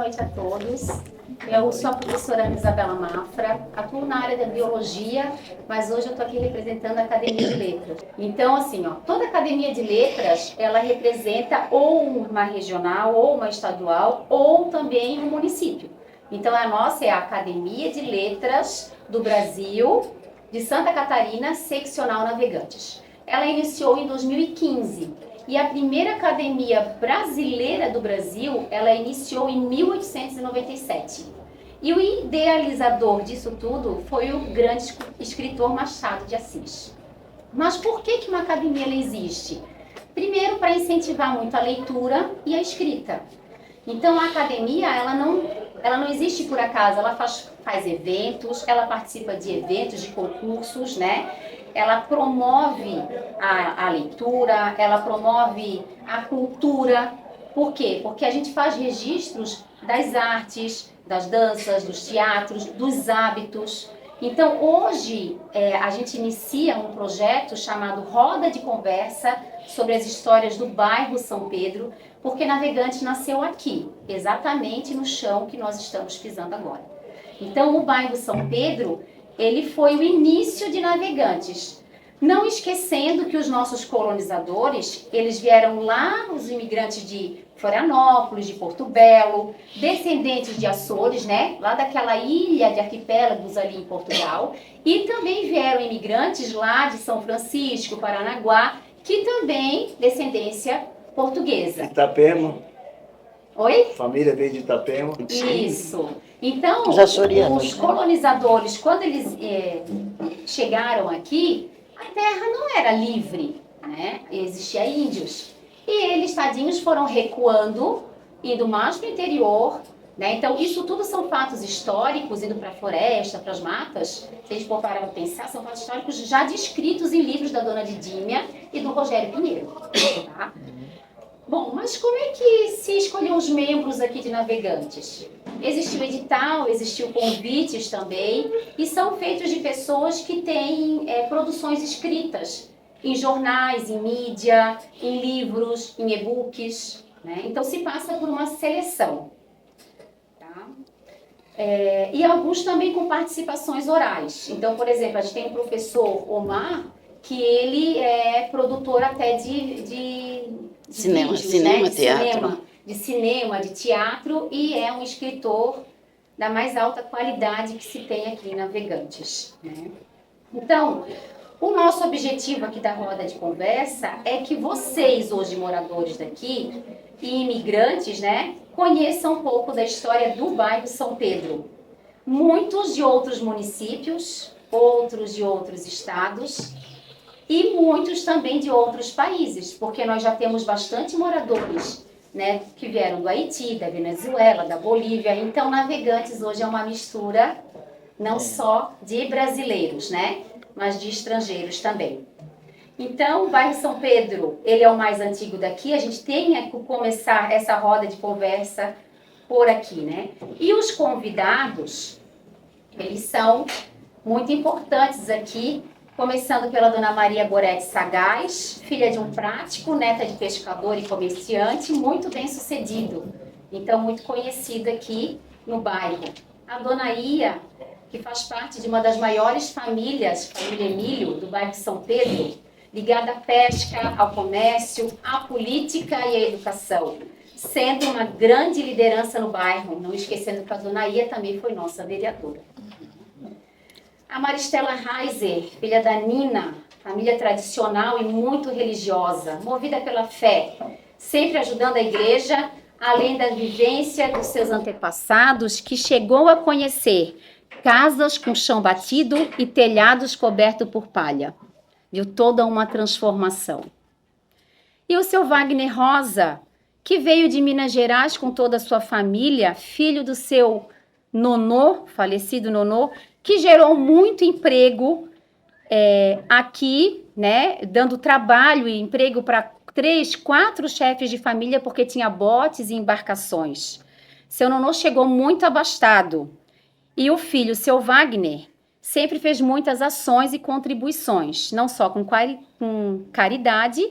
noite a todos. Eu sou a professora Isabela Mafra, atuo na área da biologia, mas hoje eu estou aqui representando a Academia de Letras. Então, assim, toda Academia de Letras, ela representa ou uma regional, ou uma estadual, ou também um município. Então, a nossa é a Academia de Letras do Brasil, de Santa Catarina, Seccional Navegantes. Ela iniciou em 2015. E a primeira academia brasileira do Brasil, ela iniciou em 1897. E o idealizador disso tudo foi o grande escritor Machado de Assis. Mas por que uma academia ela existe? Primeiro, para incentivar muito a leitura e a escrita. Então, a academia, ela não existe por acaso, ela faz eventos, ela participa de eventos, de concursos, né? Ela promove a leitura, ela promove a cultura. Por quê? Porque a gente faz registros das artes, das danças, dos teatros, dos hábitos. Então, hoje, a gente inicia um projeto chamado Roda de Conversa sobre as histórias do bairro São Pedro, porque Navegantes nasceu aqui, exatamente no chão que nós estamos pisando agora. Então, o bairro São Pedro, ele foi o início de Navegantes. Não esquecendo que os nossos colonizadores, eles vieram lá, os imigrantes de Florianópolis, de Porto Belo, descendentes de Açores, né? Lá daquela ilha de arquipélagos ali em Portugal. E também vieram imigrantes lá de São Francisco, Paranaguá, que também descendência portuguesa. Itapema. Oi? Família veio de Itapema. Isso. Então, os colonizadores, quando eles chegaram aqui, a terra não era livre, né? Existia índios. E eles, tadinhos, foram recuando, indo mais para o interior, né? Então, isso tudo são fatos históricos, indo para a floresta, para as matas. Se a gente for parar para pensar, são fatos históricos já descritos em livros da Dona Didímia e do Rogério Pinheiro, tá? Bom, mas como é que se escolheu os membros aqui de Navegantes? Existiu edital, existiu convites também, e são feitos de pessoas que têm produções escritas em jornais, em mídia, em livros, em e-books, né? Então se passa por uma seleção. Tá? E alguns também com participações orais. Então, por exemplo, a gente tem o professor Omar, que ele é produtor até de cinema, vídeos, cinema, né? teatro. De cinema, de teatro, e é um escritor da mais alta qualidade que se tem aqui em Navegantes, né? Então, o nosso objetivo aqui da roda de conversa é que vocês, hoje moradores daqui, e imigrantes, né, conheçam um pouco da história do bairro São Pedro. Muitos de outros municípios, outros de outros estados, e muitos também de outros países, porque nós já temos bastante moradores, né, que vieram do Haiti, da Venezuela, da Bolívia. Então, Navegantes hoje é uma mistura não só de brasileiros, né, mas de estrangeiros também. Então, o bairro São Pedro, ele é o mais antigo daqui. A gente tem que começar essa roda de conversa por aqui, né? E os convidados, eles são muito importantes aqui, começando pela Dona Maria Goretti Sagaz, filha de um prático, neta de pescador e comerciante, muito bem sucedido, então muito conhecida aqui no bairro. A Dona Ia, que faz parte de uma das maiores famílias, família Emílio, do bairro São Pedro, ligada à pesca, ao comércio, à política e à educação, sendo uma grande liderança no bairro, não esquecendo que a Dona Ia também foi nossa vereadora. A Maristela Reiser, filha da Nina, família tradicional e muito religiosa, movida pela fé, sempre ajudando a igreja, além da vivência dos seus antepassados, que chegou a conhecer casas com chão batido e telhados cobertos por palha. Viu toda uma transformação. E o seu Wagner Rosa, que veio de Minas Gerais com toda a sua família, filho do seu nonô, falecido nonô, que gerou muito emprego aqui, né, dando trabalho e emprego para 3, 4 chefes de família, porque tinha botes e embarcações. Seu nonô chegou muito abastado. E o filho, seu Wagner, sempre fez muitas ações e contribuições, não só com caridade,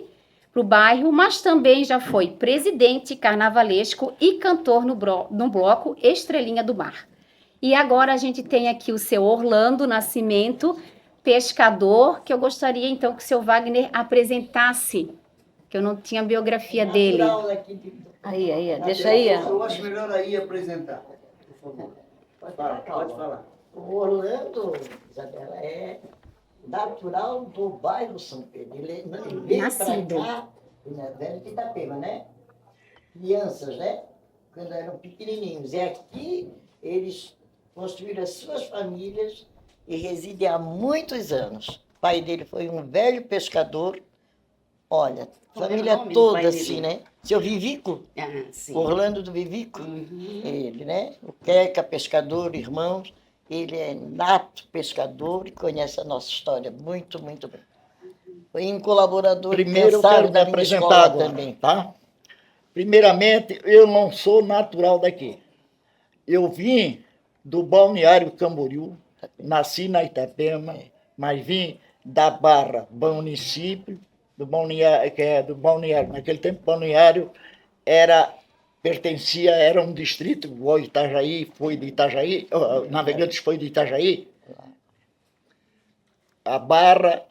para o bairro, mas também já foi presidente carnavalesco e cantor no bloco Estrelinha do Mar. E agora a gente tem aqui o seu Orlando Nascimento, pescador, que eu gostaria então que o seu Wagner apresentasse, que eu não tinha a biografia dele. Aí, deixa aí. Eu acho melhor aí apresentar, por favor. Pode falar. O Orlando, Isabela, é natural do bairro São Pedro. Ele veio para cá, ele é velho de Itapema, né? Crianças, né? Quando eram pequenininhos. E aqui eles construíram as suas famílias e residem há muitos anos. O pai dele foi um velho pescador. Olha, família toda assim, né? Seu Vivico, Orlando do Vivico, ele, né? O Queca, pescador, irmãos. Ele é nato pescador e conhece a nossa história muito, muito bem. Foi um colaborador. Primeiro eu quero me apresentar agora, também, tá? Primeiramente, eu não sou natural daqui. Eu vim do Balneário Camboriú, nasci na Itapema, mas vim da Barra, município, do Balneário, naquele tempo Balneário era um distrito, o Itajaí foi de Itajaí, Navegantes foi de Itajaí. A Barra,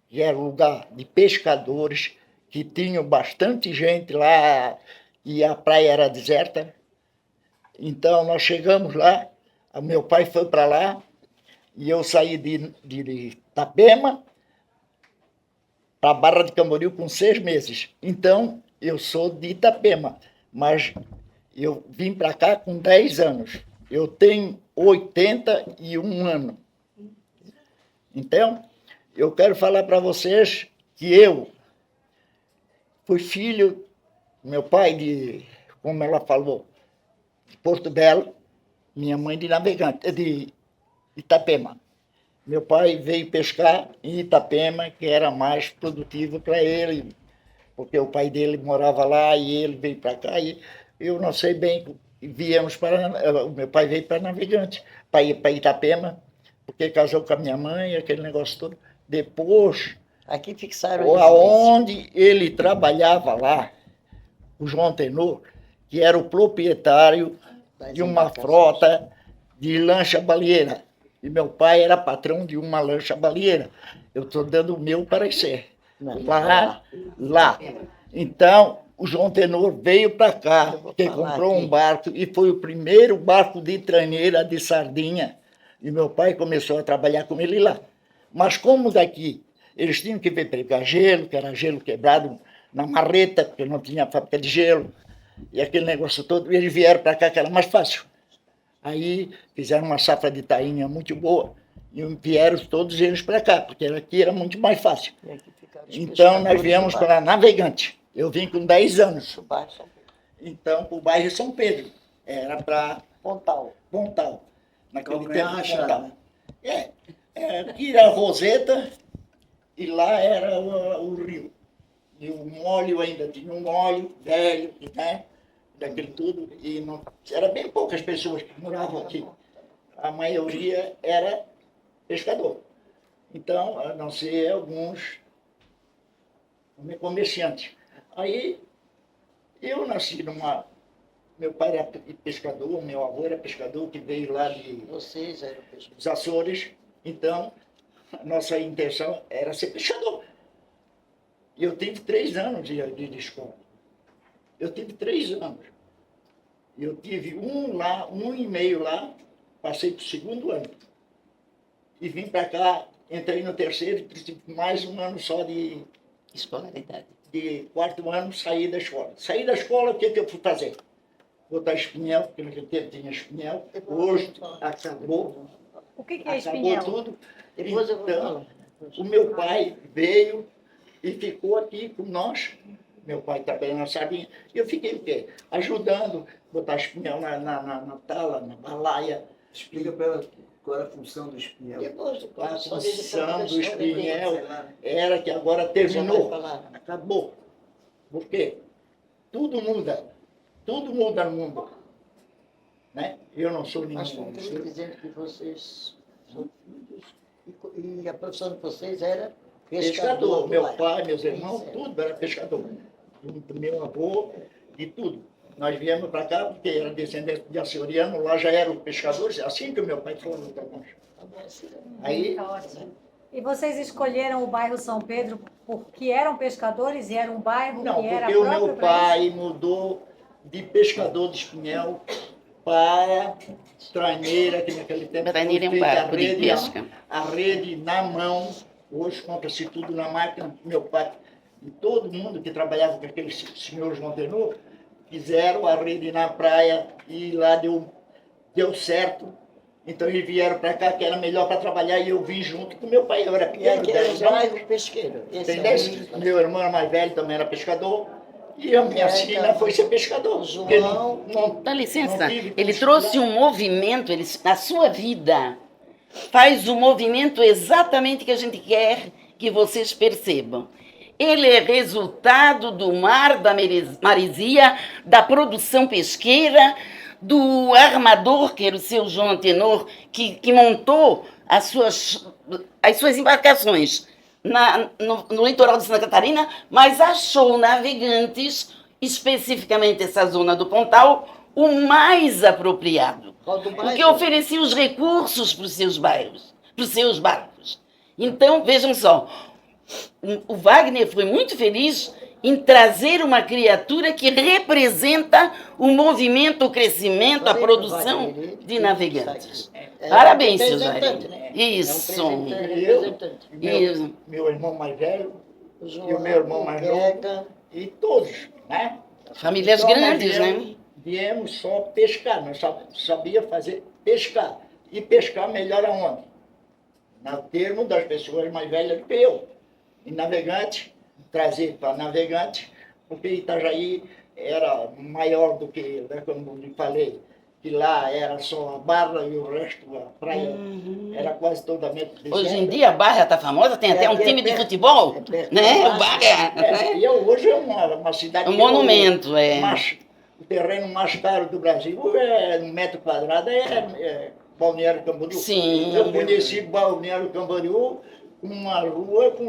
que era um lugar de pescadores, que tinham bastante gente lá, e a praia era deserta. Então, nós chegamos lá, o meu pai foi para lá, e eu saí de Itapema para a Barra de Camboriú com 6 meses. Então, eu sou de Itapema, mas eu vim para cá com 10 anos. Eu tenho 81 anos. Então, eu quero falar para vocês que eu fui filho, meu pai como ela falou, de Porto Belo, minha mãe de Navegante, de Itapema. Meu pai veio pescar em Itapema, que era mais produtivo para ele, porque o pai dele morava lá e ele veio para cá. E eu não sei bem, o meu pai veio para Navegante, para ir para Itapema, porque casou com a minha mãe, aquele negócio todo. Depois, aqui fixaram aonde ele trabalhava lá, o João Tenor, que era o proprietário de uma frota de lancha baleeira. E meu pai era patrão de uma lancha baleeira. Eu estou dando o meu parecer. Lá. Então, o João Tenor veio para cá, porque comprou um barco, e foi o primeiro barco de traneira de sardinha. E meu pai começou a trabalhar com ele lá. Mas como daqui eles tinham que vir pegar gelo, que era gelo quebrado na marreta, porque não tinha fábrica de gelo, e aquele negócio todo, e eles vieram para cá, que era mais fácil. Aí fizeram uma safra de tainha muito boa e vieram todos eles para cá, porque aqui era muito mais fácil. Então nós viemos para Navegante. Eu vim com 10 anos. Então, para o bairro São Pedro. Era para Pontal. Naquele tempo, Pontal. Aqui era a Roseta e lá era o rio. E o molho ainda tinha um molho velho, né? Daquele tudo, e não, era bem poucas pessoas que moravam aqui. A maioria era pescador. Então, a não ser alguns comerciantes. Aí, eu nasci meu pai era pescador, meu avô era pescador, que veio lá dos Açores. Então, a nossa intenção era ser pescador. E eu tive 3 anos de escola. Eu tive 3 anos. Eu tive 1,5 lá, passei para o 2º ano. E vim para cá, entrei no 3º e tive mais 1 ano só de escolaridade. De 4º ano, saí da escola. Saí da escola, o que eu fui fazer? Botar espinhel, porque naquele tempo tinha espinhel. Hoje acabou. O que é espinhel? Acabou tudo. Então, o meu pai veio e ficou aqui com nós. Meu pai trabalhando na sardinha. E eu fiquei o quê? Ajudando, botar espinhel na tala, na balaia. Explica para ela qual era a função do espinhel. A função do espinhel era que agora terminou. Acabou. Por quê? Tudo muda. Tudo muda no mundo. Né? Eu não sou ninguém. Mas estou dizendo que vocês são filhos e a profissão de vocês era pescador. do Meu bairro. pai, meus irmãos, Certo. tudo era pescador. Do meu avô e tudo. Nós viemos para cá porque era descendente de açoriano, lá já eram pescadores, assim que o meu pai foi no longe. Aí, Tá ótimo. E vocês escolheram o bairro São Pedro porque eram pescadores e era um bairro não, que era porque o próprio meu para pai mudou de pescador de espinhel para traineira, que naquele tempo Traineira é um foi feita barco de pesca. a rede na mão. Hoje compra-se tudo na máquina. Meu pai e todo mundo que trabalhava com aqueles senhores Montenor fizeram a rede na praia e lá deu certo. Então eles vieram para cá, que era melhor para trabalhar, e eu vim junto com meu pai. Eu era E pequeno, aqui era 10 o anos. bairro pesqueiro. Esse Tem é o 10. mesmo. Meu irmão mais velho também era pescador. E a minha filha foi ser pescador. Porque Dá licença, não tive ele custo trouxe lá. um movimento, ele, na sua vida, faz o movimento exatamente que a gente quer que vocês percebam. Ele é resultado do mar da maresia, da produção pesqueira, do armador, que era o seu João Antenor, que montou as suas embarcações no litoral de Santa Catarina, mas achou navegantes, especificamente essa zona do Pontal, o mais apropriado, Qual do bairro? porque oferecia os recursos para os seus bairros, para os seus barcos. Então, vejam só, o Wagner foi muito feliz em trazer uma criatura que representa o movimento, o crescimento, a Falei pro produção Wagner, ele de que navegantes. É Parabéns, um seu representante, Jair. né? Isso. É um representante. Isso. Meu irmão mais velho O e o meu irmão mais novo. Queca, E todos, né? Famílias Então, nós grandes, né? Viemos só pescar, nós só sabia fazer pescar. E pescar melhor aonde? No termo das pessoas mais velhas do que eu. E navegante, trazer para navegante, porque Itajaí era maior do que, né, como eu lhe falei, que lá era só a barra e o resto, a praia, era quase totalmente deserta. Hoje em dia a Barra está famosa, tem até um time de futebol, né? O Barra, E hoje é uma cidade... um monumento, é. O terreno mais caro do Brasil é um metro quadrado, é Balneário Camboriú. Sim. Eu conheci Balneário Camboriú, uma rua com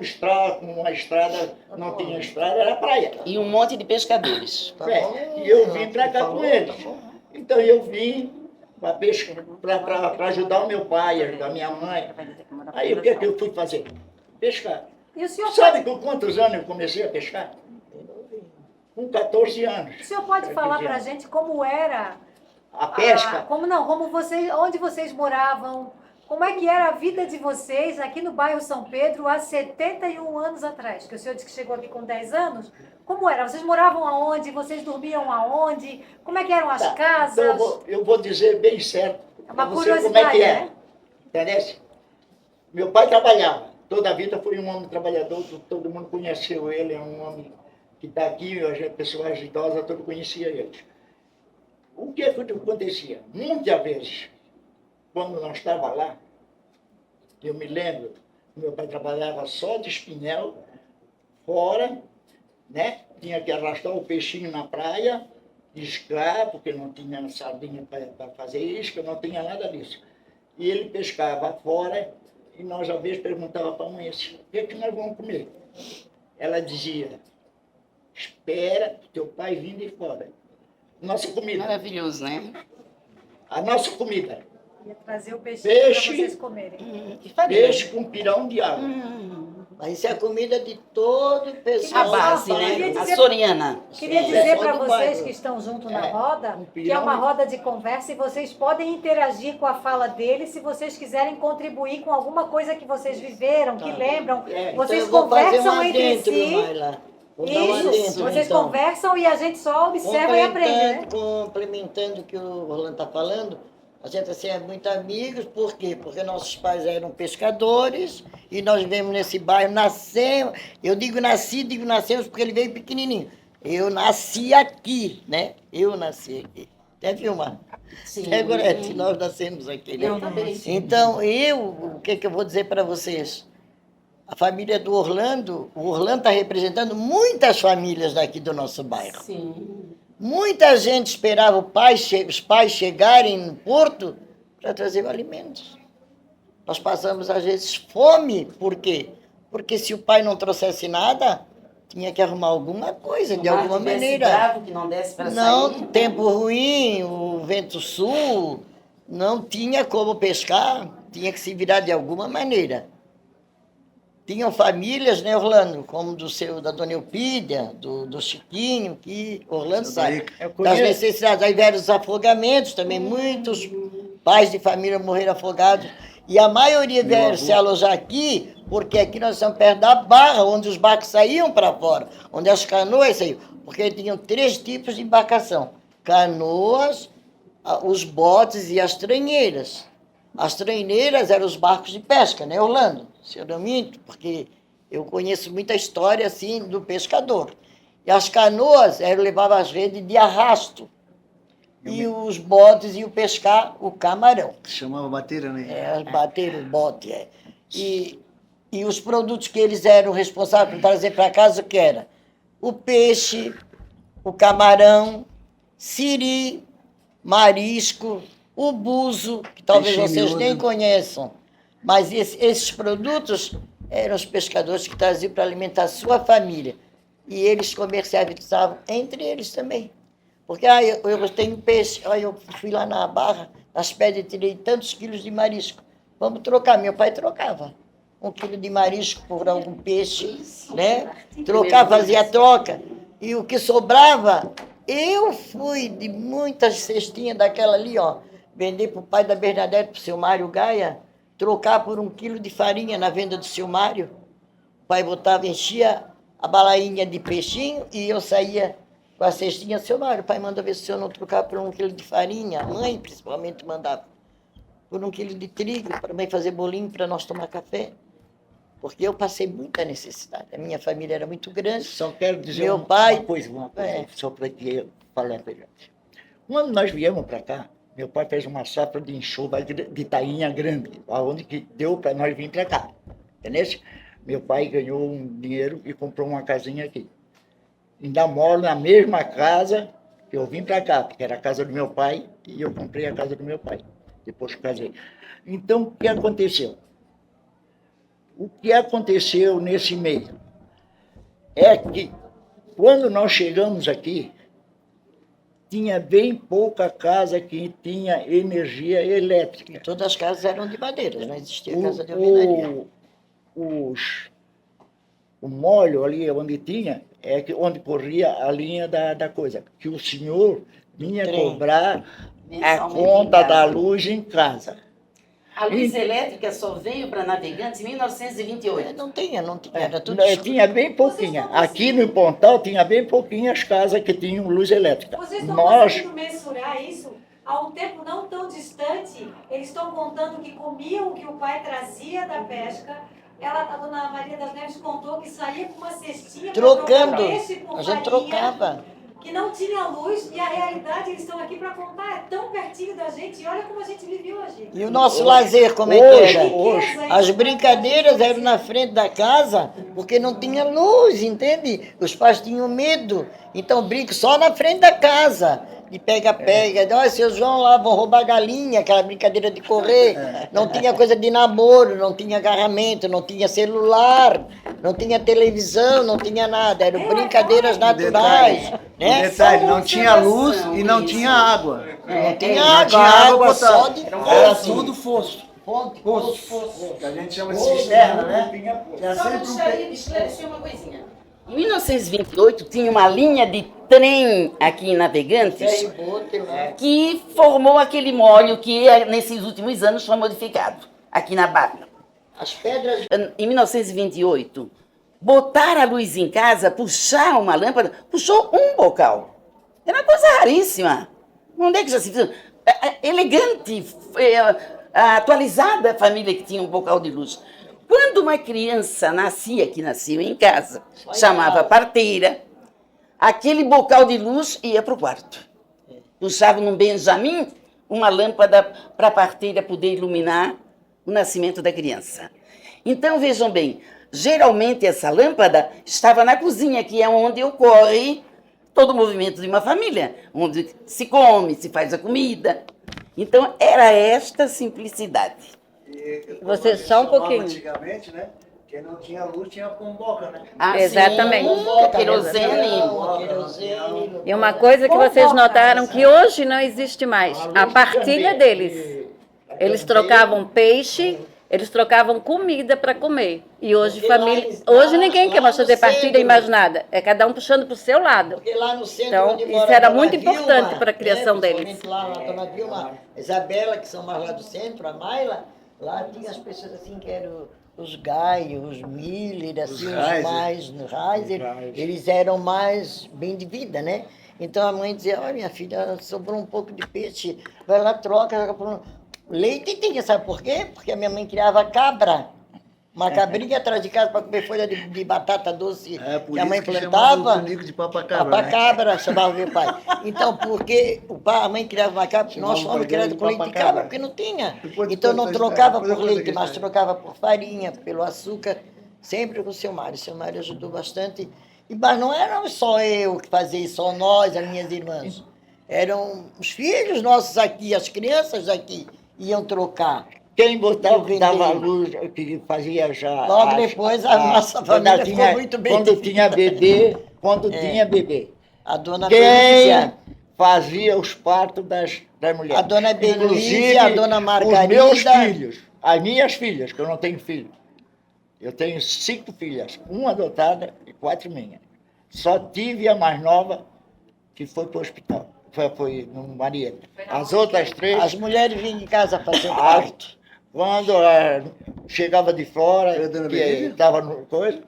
uma estrada, não tinha estrada, era praia. E um monte de pescadores. tá É, bom? e eu vim para cá Falou, com eles. tá bom. Então eu vim para ajudar o meu pai, ajudar a minha mãe. Aí o que é que eu fui fazer? Pescar. E o senhor Sabe com quantos anos eu comecei a pescar? Com 14 anos. O senhor pode falar para a gente como era A pesca? onde vocês moravam, como é que era a vida de vocês aqui no bairro São Pedro há 71 anos atrás? Que o senhor disse que chegou aqui com 10 anos. Como era? Vocês moravam aonde? Vocês dormiam aonde? Como é que eram as Tá, casas? então eu vou dizer bem certo É para uma você como é curiosidade, que é. né? Entendeu? Meu pai trabalhava. Toda a vida foi um homem trabalhador, todo mundo conheceu ele, é um homem que está aqui, pessoas idosas, todos conheciam ele. O que acontecia? Muitas vezes, quando nós estávamos lá, eu me lembro, meu pai trabalhava só de espinhel, fora, né? Tinha que arrastar o peixinho na praia, iscar, porque não tinha sardinha para fazer isca, não tinha nada disso. E ele pescava fora, e nós, às vezes, perguntávamos para a mãe assim, o que é que nós vamos comer? Ela dizia, espera o teu pai vir de fora. Nossa comida. Maravilhoso, né? A nossa comida. Ia trazer o peixe Peixe. para vocês comerem. Que farinha. Peixe com pirão de água. Mas isso é a comida de todo o A pessoal. base, do bairro. né? Queria A dizer- soriana. Queria Sim, dizer é para só do vocês bairro. que estão junto na É, roda, um que é uma pirão. roda de conversa e vocês podem interagir com a fala dele se vocês quiserem contribuir com alguma coisa que vocês viveram, que Tá. lembram. É, então Vocês eu vou fazer conversam um entre adentro, si. Mayla. Vou dar um Isso, adentro, vocês então. conversam e a gente só observa e aprende, né? Complementando o que o Rolando está falando, a gente assim, é muito amigos, por quê? Porque nossos pais eram pescadores e nós vivemos nesse bairro, nascemos, eu digo nascemos porque ele veio pequenininho. Eu nasci aqui, né? Eu nasci aqui. Até filmar. Sim. É, Gorete, nós nascemos aqui, né? Eu também. Então, o que eu vou dizer para vocês? A família do Orlando, o Orlando está representando muitas famílias daqui do nosso bairro. Sim. Muita gente esperava os pais chegarem no porto para trazer alimentos. Nós passamos, às vezes, fome. Por quê? Porque se o pai não trouxesse nada, tinha que arrumar alguma coisa, de alguma maneira. Bravo, que não desse para Não, sair. tempo ruim, o vento sul, não tinha como pescar, tinha que se virar de alguma maneira. Tinham famílias, né, Orlando, como da Dona Eupídia, do Chiquinho, que Orlando sabe, das necessidades. Aí vieram os afogamentos também, muitos pais de família morreram afogados. E a maioria vieram se alojar aqui, porque aqui nós estamos perto da barra, onde os barcos saíam para fora, onde as canoas saíam, porque tinham 3 tipos de embarcação: canoas, os botes e as tranheiras. As tranheiras eram os barcos de pesca, né, Orlando? Se eu não minto, porque eu conheço muita história assim do pescador. E as canoas levavam as redes de arrasto. E os botes iam pescar o camarão. Chamava bateira, né? Bater o bote, E os produtos que eles eram responsáveis por trazer para casa, o que era? O peixe, o camarão, siri, marisco, o buzo, que talvez Peixe vocês miúdo. nem conheçam. Mas esses produtos eram os pescadores que traziam para alimentar a sua família. E eles comercializavam entre eles também. Porque eu tenho peixe, eu fui lá na barra, nas pedras, e tirei tantos quilos de marisco. Vamos trocar. Meu pai trocava 1 quilo de marisco por algum peixe, né? Trocava, fazia troca. E o que sobrava, eu fui de muitas cestinhas daquela ali, vender para o pai da Bernadette, para o seu Mário Gaia, trocar por 1 quilo de farinha na venda do seu Mário. O pai botava, enchia a balainha de peixinho e eu saía com a cestinha. Seu Mário, o pai manda ver se o senhor não trocar por 1 quilo de farinha. A mãe, principalmente, mandava por 1 quilo de trigo, para a mãe fazer bolinho para nós tomar café. Porque eu passei muita necessidade. A minha família era muito grande. Só quero dizer Meu uma pai, coisa, só para te falar. Quando nós viemos para cá, meu pai fez uma safra de enxova de tainha grande, aonde que deu para nós vir para cá. Entendeu? Meu pai ganhou um dinheiro e comprou uma casinha aqui. Ainda moro na mesma casa que eu vim para cá, porque era a casa do meu pai, e eu comprei a casa do meu pai, depois que casei. Então, o que aconteceu? O que aconteceu nesse meio é que, quando nós chegamos aqui, tinha bem pouca casa que tinha energia elétrica. Todas as casas eram de madeira, não existia casa de alvenaria. O molho ali onde tinha, onde corria a linha da coisa, que o senhor vinha cobrar a conta da luz em casa. A luz elétrica só veio para Navegantes em 1928. Não tinha, era tudo Tinha bem pouquinha. Aqui no Pontal tinha bem pouquinhas casas que tinham luz elétrica. Vocês estão conseguindo mensurar isso? Há um tempo não tão distante, eles estão contando que comiam o que o pai trazia da pesca. A dona Maria das Neves contou que saía com uma cestinha para trocando. trocar peixe por A gente farinha, trocava. que não tinha luz, e a realidade eles estão aqui para contar, é tão pertinho da gente, e olha como a gente vive hoje. E o nosso lazer, como é que era? As brincadeiras eram na frente da casa, porque não tinha luz, entende? Os pais tinham medo, então brinco só na frente da casa. De pega-pega, olha, seu João lá, vão roubar galinha, aquela brincadeira de correr. Não tinha coisa de namoro, não tinha agarramento, não tinha celular, não tinha televisão, não tinha nada. Eram brincadeiras naturais. Né? Detalhe, não tinha luz e não tinha água. Não tinha Não tinha água água só potável. de Era fosso. tudo fosso. Fosso. Que a gente chama de cisterna, né? Tinha Só sempre gostaria de esclarecer uma coisinha. Em 1928 tinha uma linha de trem aqui em Navegantes que formou aquele molho que nesses últimos anos foi modificado aqui na Barra. As pedras. Em 1928, botar a luz em casa, puxar uma lâmpada, puxou um bocal. Era uma coisa raríssima. Onde é que já se viu? Elegante, atualizada a família que tinha um bocal de luz. Quando uma criança nascia, que nasceu em casa, chamava parteira, aquele bocal de luz ia para o quarto. Puxava num Benjamin uma lâmpada para a parteira poder iluminar o nascimento da criança. Então, vejam bem, geralmente essa lâmpada estava na cozinha, que é onde ocorre todo o movimento de uma família, onde se come, se faz a comida. Então, era esta simplicidade. E Você só um pouquinho. Antigamente, né? Que Porque não tinha luz, tinha pomboca, né? Ah, Exatamente. Sim, querosene. Querosene. E uma coisa que vocês notaram que hoje não existe mais, a partilha deles. Eles trocavam peixe, eles trocavam comida para comer. E hoje Porque lá família, eles- hoje lá- ninguém lá quer mais no fazer partilha centro- e mais nada. É cada um puxando para o seu lado. Porque lá no centro Então, onde isso mora era a dona muito importante Vilma, para a criação deles. principalmente lá a dona Vilma, a Isabela, que são mais lá do centro, a Maila, lá tinha as pessoas assim que eram os Gaio, os Miller, assim, os Reiser. mais Reiser, eles eram mais bem de vida, né? Então a mãe dizia, olha minha filha, sobrou um pouco de peixe, vai lá, troca, joga por um... Leite tinha, sabe por quê? Porque a minha mãe criava cabra. Uma cabrinha atrás de casa para comer folha de batata doce É, por que a isso mãe que chamava o plantava. Tonico de papacabra, né? Papacabra, chamava meu pai. Então, porque a mãe criava uma cabra, Chamava nós o fomos pai criados dele com leite de papacabra. cabra, porque não tinha. Depois Então não conta a trocava história, por depois eu leite, conto a mas história. trocava por farinha, pelo açúcar, sempre com o seu Mário. O seu Mário ajudou bastante. Mas não era só eu que fazia isso, só nós, as minhas irmãs. Eram os filhos nossos aqui, as crianças aqui, iam trocar. Quem botava, vender. dava luz, que fazia já... Logo depois, a nossa quando família tinha- ficou muito bem. Quando tinha bebê, tinha bebê. A dona Quem Benícia, fazia os partos das mulheres? a dona Benícia, Inclusive, a dona Margarida. os meus filhos, as minhas filhas, que eu não tenho filho. Eu tenho 5 filhas, uma adotada e 4 minhas. Só tive a mais nova, que foi para o hospital. Foi no Marieta. As outras 3, As mulheres vinham em casa fazer as- parto. quando chegava de fora, Era a dona que Benícia? estava no coisa,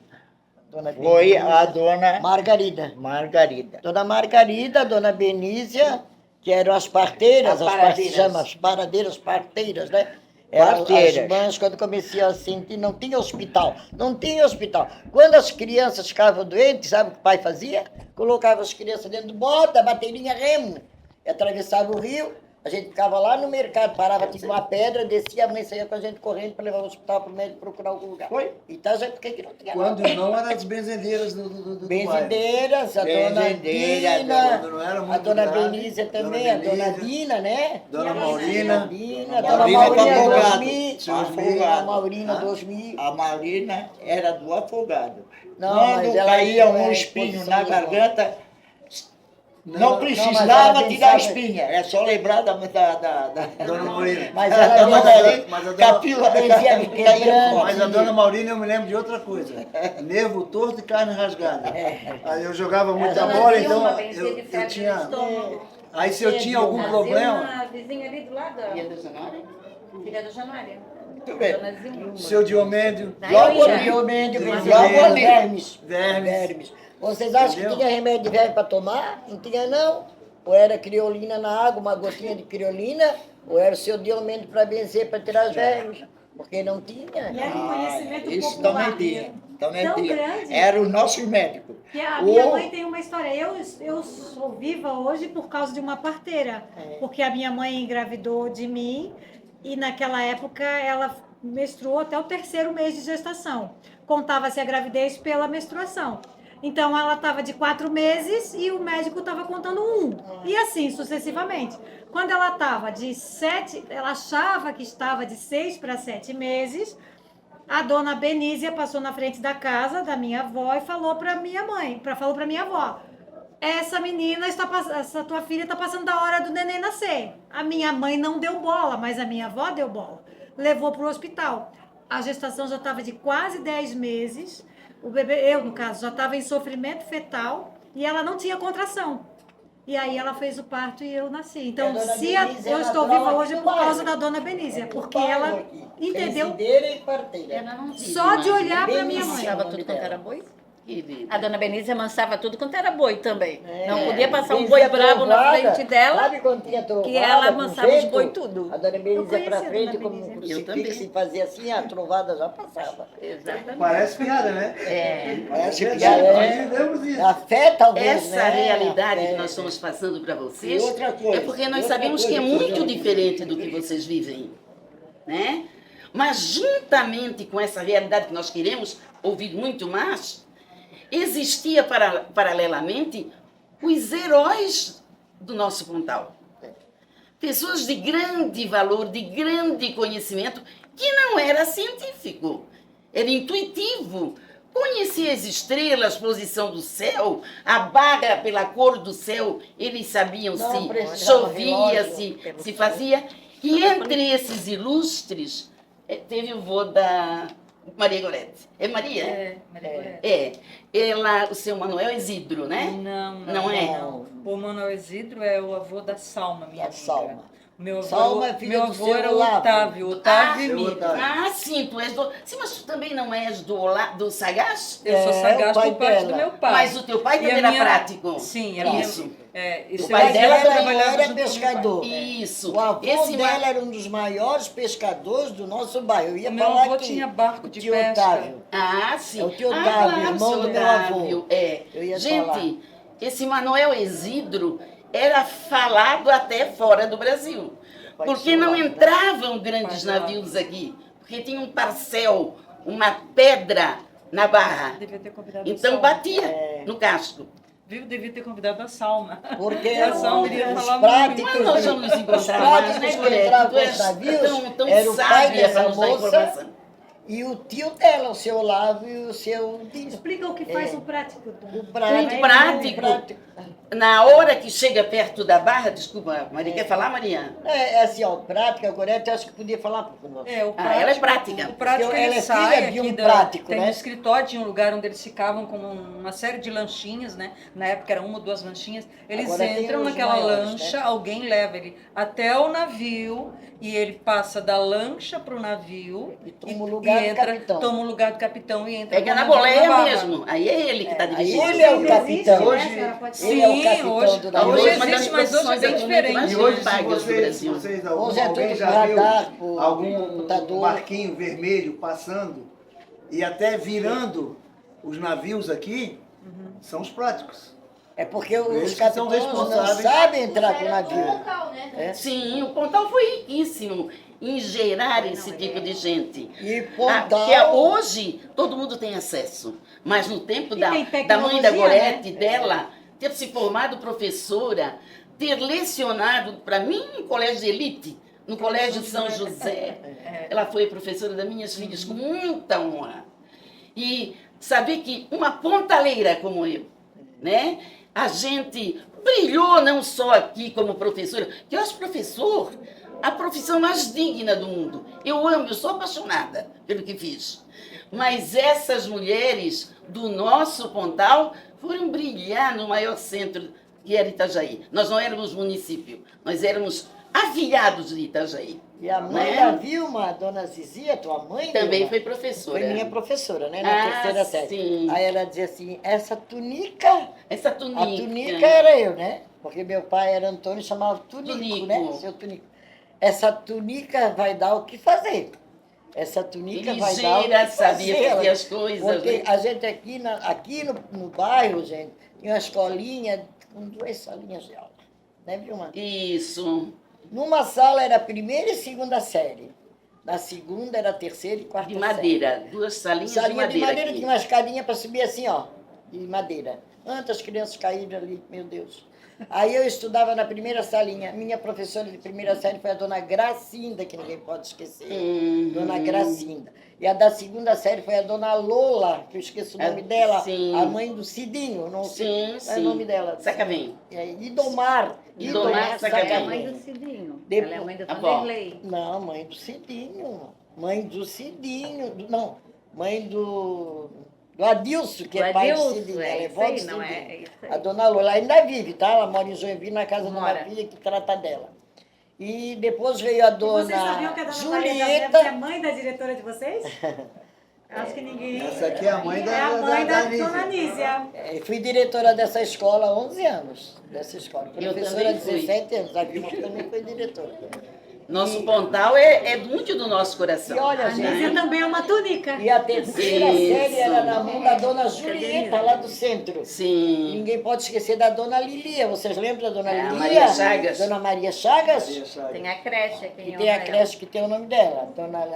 Dona foi Benícia. a dona Margarida. Margarida. Dona Margarida, Dona Benícia, que eram as parteiras, As as paradeiras. chama as paradeiras, parteiras, né? Eram Parteiras. as mães, quando comeciam a sentir, não tinha hospital. Não tinha hospital. Quando as crianças ficavam doentes, sabe o que o pai fazia? Colocava as crianças dentro do bote, da bateirinha remo. E atravessava o rio, a gente ficava lá no mercado, parava tipo uma pedra, descia, a mãe saía com a gente correndo para levar ao hospital para o médico procurar algum lugar. Foi. Então, já porque que não tinha Quando nada. não, eram as benzedeiras do bairro. Benzedeiras, a dona Benzedeira, Dina, Quando não era a muito dona grave, Benícia Dona também, a dona Benícia, Dina, né? Dona Dona Maurina. Dina, Dona Dona Maurina Maurina do do Afogado. Osmi, Seu a Afogado. Maurina Hã? do Osmi. A Marina era do afogado. Não, mas Quando ela caía não um era espinho exposição na de garganta, não não, precisava mas ela tirar a pensava- espinha. É só lembrar da Dona Maurina. Mas ela da mesma- Maurina, mas a dona- capila, Benzia de caía quebrante. fora. Mas a dona Maurina eu me lembro de outra coisa. Nervo torto e carne rasgada. Aí eu jogava muita Dona bola, Vilma então vencia de eu febre no tinha. estômago. Aí se eu tinha algum A problema, Zilma, vizinha ali do lado, ó. Filha do Januário? Filha do Januário. Muito bem. Dona Zilma. seu Diomédio, Logo Aí, ali, Diomédio, Logo Benzia, ali. vermes. vermes. Vocês acham Entendeu? que tinha remédio de verme para tomar? Não tinha, não. Ou era criolina na água, uma gotinha de criolina, ou era o seu Diomédio para benzer, para tirar as vermes. Porque não tinha. E era um conhecimento Isso popular. também tinha. Também Tão tinha. grande. Era os nossos médicos. Que a minha O- mãe tem uma história. Eu sou viva hoje por causa de uma parteira. Porque a minha mãe engravidou de mim e naquela época ela menstruou até o 3º mês de gestação. Contava-se a gravidez pela menstruação. Então ela estava de 4 meses e o médico estava contando 1. E assim sucessivamente. Quando ela estava de 7, ela achava que estava de 6 para 7 meses. A dona Benícia passou na frente da casa da minha avó e falou para minha mãe, falou para minha avó: essa menina essa tua filha está passando da hora do neném nascer. A minha mãe não deu bola, mas a minha avó deu bola. Levou para o hospital. A gestação já estava de quase 10 meses. O bebê, eu no caso, já estava em sofrimento fetal e ela não tinha contração. E aí ela fez o parto e eu nasci. Então, E a dona se Benícia eu é estou natural viva aqui hoje é do por causa bairro. da dona Benícia, porque Bairro ela aqui. entendeu. Benzideira e parteira. Ela não vive Só mais, de né? olhar para minha Benícia. mãe. Amansava tudo quanto era boi? Querida. A dona Benícia amansava tudo quanto era boi também. É. Não podia passar um Benzia boi bravo na trovada. frente dela. Sabe quando tinha trovada, que ela com amansava os vento? boi tudo. A dona Benícia conheci pra a dona frente, como um Benícia. Eu crucifixo, também. e fazia assim, a trovada já passava. Exatamente. Parece piada, né? Parece É, piada, nós né? vivemos isso. A fé, talvez, Essa né? realidade A fé. que nós estamos passando para vocês E outra coisa, é porque nós outra sabemos coisa que é que eu muito já- diferente do que vocês vivem, né? Mas juntamente com essa realidade que nós queremos ouvir muito mais, existia paralelamente os heróis do nosso Pontal. Pessoas de grande valor, de grande conhecimento, que não era científico. era intuitivo. Conhecia as estrelas, posição do céu, a barra pela cor do céu, eles sabiam Não, se precisava chovia, relógio. se fazia. E entre esses ilustres, teve o vô da Maria Gorete. É Maria? Maria Gorete. É. Ela, o seu Manuel Isidro, né? Não é? O Manuel Isidro é o avô da Salma, minha Da amiga. Salma. Meu avô, Salma é filha meu do avô seu era o Olavo. Otávio. Otávio e Mita. Sim, tu és do... Sim, mas tu também não és do Sagaz? Eu sou É, sagaz o pai por parte dela. do meu pai. Mas o teu pai E também a era minha- prático. Sim, Isso. E O seu pai pai dela dela não trabalhava era junto com meu pai. pescador. Isso. O avô Esse dela era um dos maiores pescadores do nosso bairro. Eu ia O meu falar avô aqui. tinha barco O de tio pesca. Otávio. Sim. É o tio Claro, Otávio, irmão seu do meu Otávio. avô. É. Eu ia Gente, falar. esse Manuel Isidro era falado até fora do Brasil. Pai Porque do não Olavo, né? entravam grandes Pai do navios aqui. Porque tinha um parcel, uma pedra na barra. Devia ter convidado a Então Salma. batia no casco. Viu? Devia ter convidado a Salma. Porque A Salma iria os falar práticos, Mas nós vamos nos os encontrar mais, né, práticos que Gorete? entravam Tu és nos navios tão era o pai sábia dessa para nos dar moça informação. e o tio dela, o seu Olavo e o seu tio. Explica o que faz o prático. O prático. prático. Na hora que chega perto da barra, desculpa, Maria, quer falar, Maria? É assim, ó, prática, agora eu acho que podia falar para nós. Ela é prática. O prático Porque ela ele é sai filha de um aqui prático, tem né? um escritório, tinha um lugar onde eles ficavam com uma série de lanchinhas, né? Na época era uma ou duas lanchinhas. Eles Agora tem entram os naquela maiores, lancha, né? alguém leva ele até o navio e ele passa da lancha para o navio E toma o lugar do capitão. toma o lugar do capitão e entra Pega com o na navio boleia barra. mesmo. Aí é ele que está Aí dirigindo. ele é o Existe, capitão. né, senhora? Pode ser. Ele é o Sim, capitão hoje- do hoje navio. existe, uma das mas hoje é profissões bem atualmente mais diferente. E hoje, se pagas do Brasil. vocês Hoje é alguém tudo já por viu radar, por algum computador. barquinho vermelho passando e até virando os navios aqui, são os práticos. É porque Eles os que são capitães não responsáveis. sabem entrar com o navio. né? Sim, o Pontal foi riquíssimo em gerar esse tipo de gente. E Porque Pontal, hoje todo mundo tem acesso, mas no tempo E da, tem da mãe da tecnologia, Gorete, dela, ter se formado professora, ter lecionado, para mim, em colégio de elite, no Colégio São José. Ela foi professora das minhas filhas com muita honra. E saber que uma pontaleira como eu, né? A gente brilhou não só aqui como professora, que eu acho professor a profissão mais digna do mundo. Eu amo, eu sou apaixonada pelo que fiz. Mas essas mulheres do nosso Pontal foram brilhar no maior centro, que era Itajaí. Nós não éramos município, nós éramos afilhados de Itajaí. e a mãe né? da Vilma, a dona Zizi, a tua mãe, Também Vilma, foi professora. foi minha professora, né? Na terceira série. Sim. Aí ela dizia assim, essa túnica, Essa a túnica. túnica era eu, né? Porque meu pai era Antônio e chamava Tunico, Tunico. né? Seu Tunico. Essa túnica vai dar o que fazer. Essa túnica vai dar o que Ligeira, sabia fazer. fazer as coisas. Porque né? a gente aqui no bairro, gente, tinha uma escolinha com 2 salinhas de aula. Né, Vilma? Isso. Numa sala era a primeira e segunda série. Na segunda era a terceira e quarta De madeira. 2 série. salinhas Salinha de madeira. aqui. tinha uma escadinha para subir assim, ó, de madeira. Quantas crianças caíram ali, meu Deus. Aí eu estudava na primeira salinha. Minha professora de primeira série foi a dona Gracinda, que ninguém pode esquecer. Dona Gracinda. E a da segunda série foi a dona Lola, que eu esqueço o nome dela, sim. a mãe do Cidinho, não sei Sim, sim. qual é o nome dela. Saca bem. E aí, Idomar. Idomar Ela é a Sacavém. mãe do Cidinho. Depois- Ela é a mãe do A avó. Vanderlei. Não, mãe do Cidinho. Mãe do Cidinho. Não, mãe do Adilson, que é pai do Adilson, Cidinho. é Ela é isso vó do aí, Cidinho. não é? É isso aí. A dona Lola ainda vive, tá? Ela mora em Joinville, na casa de uma Mora. filha que trata dela. E depois veio a Vocês sabiam dona que a dona Maria da Vera é Julieta. mãe da diretora de vocês? Acho que ninguém... Essa aqui é a mãe da, É a mãe da Nízia. dona Nízia. Fui diretora dessa escola há 11 anos. Dessa escola. Eu Professora há também fui. 17 anos. A Vilma também foi diretora. Nosso Pontal é muito do nosso coração. E olha, A Nízia gente. também é uma túnica. E a terceira Isso. série era na mão da dona Julieta, lá do centro. Sim. Ninguém pode esquecer da dona Lilia. Vocês lembram da dona É, a Lilia? Maria Chagas. Dona Maria Chagas. Maria Chagas. Tem a creche aqui Que em tem a Israel. creche que tem o nome dela. Dona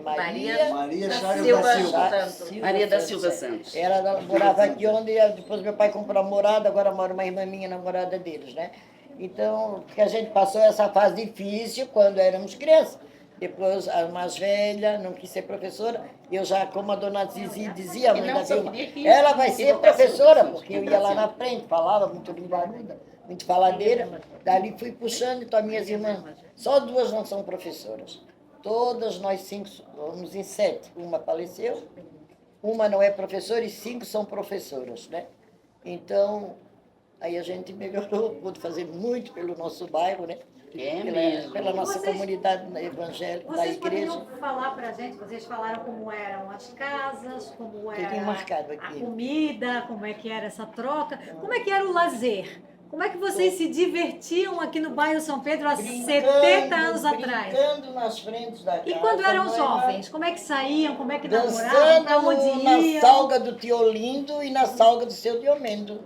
Maria. Maria da Chagas Silva da Silva. Santos. Maria da Silva Santos. Ela morava aqui onde depois meu pai comprou morada, agora mora uma irmã minha, namorada deles, né? Então, porque a gente passou essa fase difícil quando éramos crianças. Depois a mais velha não quis ser professora. Eu já, como a dona Zizi dizia, a mãe da Vilma, ela vai ser professora, porque eu ia lá na frente, falava muito linguaruda, muito faladeira. Dali fui puxando, então as minhas irmãs, só 2 não são professoras. Todas nós 5, vamos em 7. Uma faleceu, uma não é professora e 5 são professoras, né? Então, aí a gente melhorou, pôde fazer muito pelo nosso bairro, né? Pela nossa comunidade evangélica, da Vocês igreja. poderiam falar pra gente, vocês falaram como eram as casas, como era marcado a aqui. comida, como é que era essa troca, como é que era o lazer? Como é que vocês se divertiam aqui no bairro São Pedro há 70 anos atrás? Brincando nas frentes da casa. E quando eram não era? jovens, como é que saíam, como é que namoravam, pra Dançando onde na iam? salga do tio Lindo e na salga do seu Diomendo.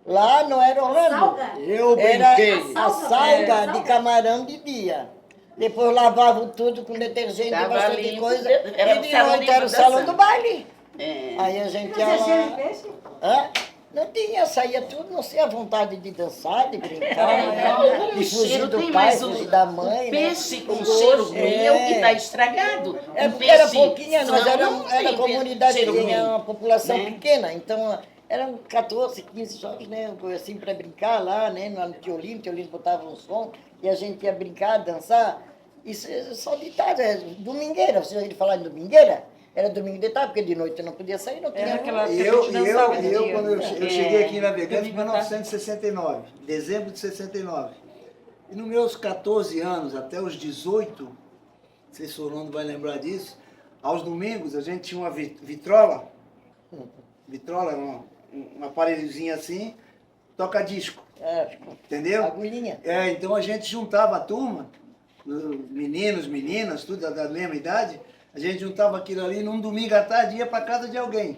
Lá não era Orlando. Salga? Eu Era brinquei. a Salga, salga de salga. camarão de dia. Depois lavavam tudo com detergente, Tava bastante limpo, coisa. era E o de salão noite de era o salão dança. do baile. É. Aí a gente ia Vocês tinham lá. peixe? Hã? Não tinha, saía tudo, não sei, a vontade de dançar, de brincar, O de fugir cheiro do tem pai, mais fugir da mãe. o né? peixe com O cheiro gosto, ruim é o que está estragado. É Um porque era peixe pouquinha, nós são era não a tem comunidade cheiro tinha ruim, uma população né? pequena, então eram 14, 15 jovens, né, assim, para brincar lá, né, no Tio Lindo botava um som, e a gente ia brincar, dançar, isso só de tarde, domingueira, vocês ouviram falar em domingueira? Era domingo de tarde, porque de noite eu não podia sair, não tinha... Era aquela época E que a eu, gente e eu, dançava de e eu dia. quando eu cheguei aqui em Navegantes em Domingo à tarde. 1969, dezembro de 69. E nos meus 14 anos, até os 18, não sei se o Orlando vai lembrar disso, aos domingos a gente tinha uma vitrola. Vitrola era um aparelhozinho assim, toca disco, entendeu? Agulhinha. Então a gente juntava a turma, meninos, meninas, tudo da mesma idade, a gente juntava aquilo ali num domingo à tarde e ia para casa de alguém.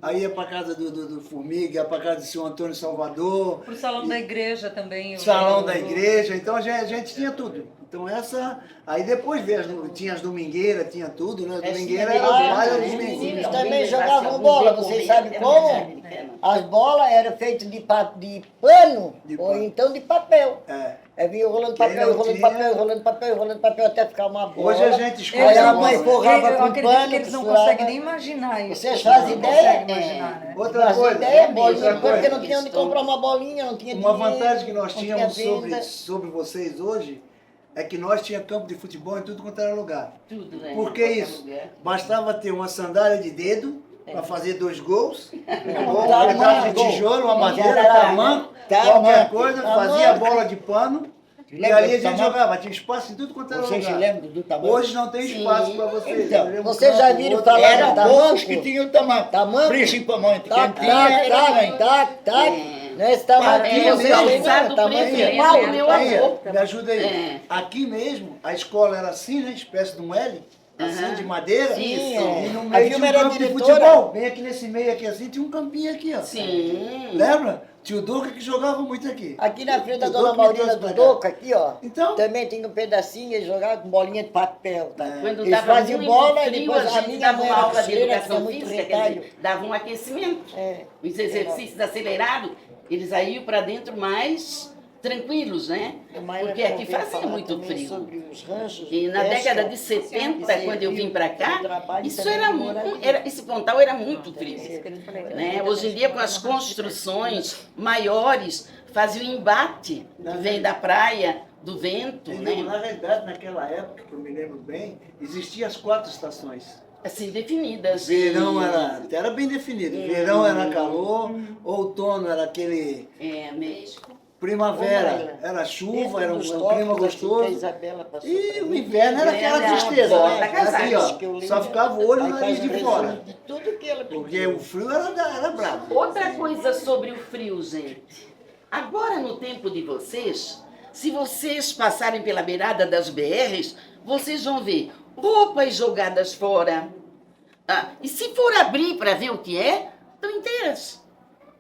Aí ia para casa do Formiga, ia para casa do seu Antônio Salvador. Pro salão da igreja também. eu Salão lembro. da igreja, então a gente tinha tudo. Então aí depois tinha as domingueiras, tinha tudo, né? As domingueiras eram os bailes dos Os meninos. meninos também jogavam bola, vocês sabem como? As bolas eram feitas de pano De ou pano. então de papel. É. Vinha rolando Quem papel, não rolando tinha- papel, rolando papel, rolando papel, até ficar uma bola. Hoje a gente escolhe Aí a a mãe bola. forrava Eu com acredito pano, que eles não costurava. conseguem nem imaginar isso. Vocês fazem Não ideia? conseguem imaginar, né? Outra Fazia coisa, ideia, mesmo, bolinha, outra porque coisa. não tinha onde comprar uma bolinha, não tinha Uma dinheiro, vantagem que nós não tinha tínhamos venda. sobre vocês hoje é que nós tínhamos campo de futebol em tudo quanto era lugar. Tudo, né? Por que isso? Bastava ter uma sandália de dedo para fazer 2 gols, um pedaço de tijolo, uma madeira, tamanho, qualquer coisa, fazia bola de pano e Lembra ali a do gente tamanho? jogava. Tinha espaço em tudo quanto era Vocês se lugar. lembram do tamanho? Hoje não tem espaço para vocês. Então, entendeu? vocês já viram falar Era do poucos tamanco? que tinham tamanco. Tamanco? Principalmente. Tac, Quem tinha tac, era tac, bem. tac, tac. Nesse tamanho Aqui aqui, no vocês meu têm calçado tamanho preferido igual. é meu avô. Me ajuda aí. É. Aqui mesmo, a escola era assim, né? Espécie de um L, assim, de madeira. Sim, E no A meio tinha Vilma um era campo de diretora. futebol. Bem aqui nesse meio aqui assim, tinha um campinho aqui, ó. Sim. Lembra? Tio Duca que jogava muito aqui. Aqui na frente da O dona Duca me Maurina trouxe do pra cá. Doca, aqui, ó. Então? Também tinha um pedacinho, eles jogavam com bolinha de papel, tá? Quando Eles estava faziam muito bola e frio, depois a a gente minha dava mãe uma era aula de costureira, tinha educação muito física, quer retalho. dizer, dava um aquecimento. É. Os exercícios acelerados, eles aí iam para dentro mais tranquilos, né? Porque aqui fazia muito frio. Sobre os ranchos, E na pesca, década de 70, e quando eu vim para cá, trabalho isso também era de muito, moradia. esse Pontal era muito frio. Né? Hoje em dia, com as construções maiores, fazia o embate que vem da praia, do vento, Entendeu? né? Na realidade, naquela época, que eu me lembro bem, existiam as 4 estações. Assim, definidas. Verão era bem definido. Verão era calor, outono era aquele... É, mesmo. Primavera era chuva, era um clima gostoso. E o E inverno era aquela tristeza, né? Bota casaco. Aqui, ó, só ficava o olho e o nariz de fora. De tudo que ela Porque o frio era bravo. Outra coisa sobre o frio, gente. Agora, no tempo de vocês, se vocês passarem pela beirada das BRs, vocês vão ver roupas jogadas fora. E se for abrir para ver o que é, estão inteiras.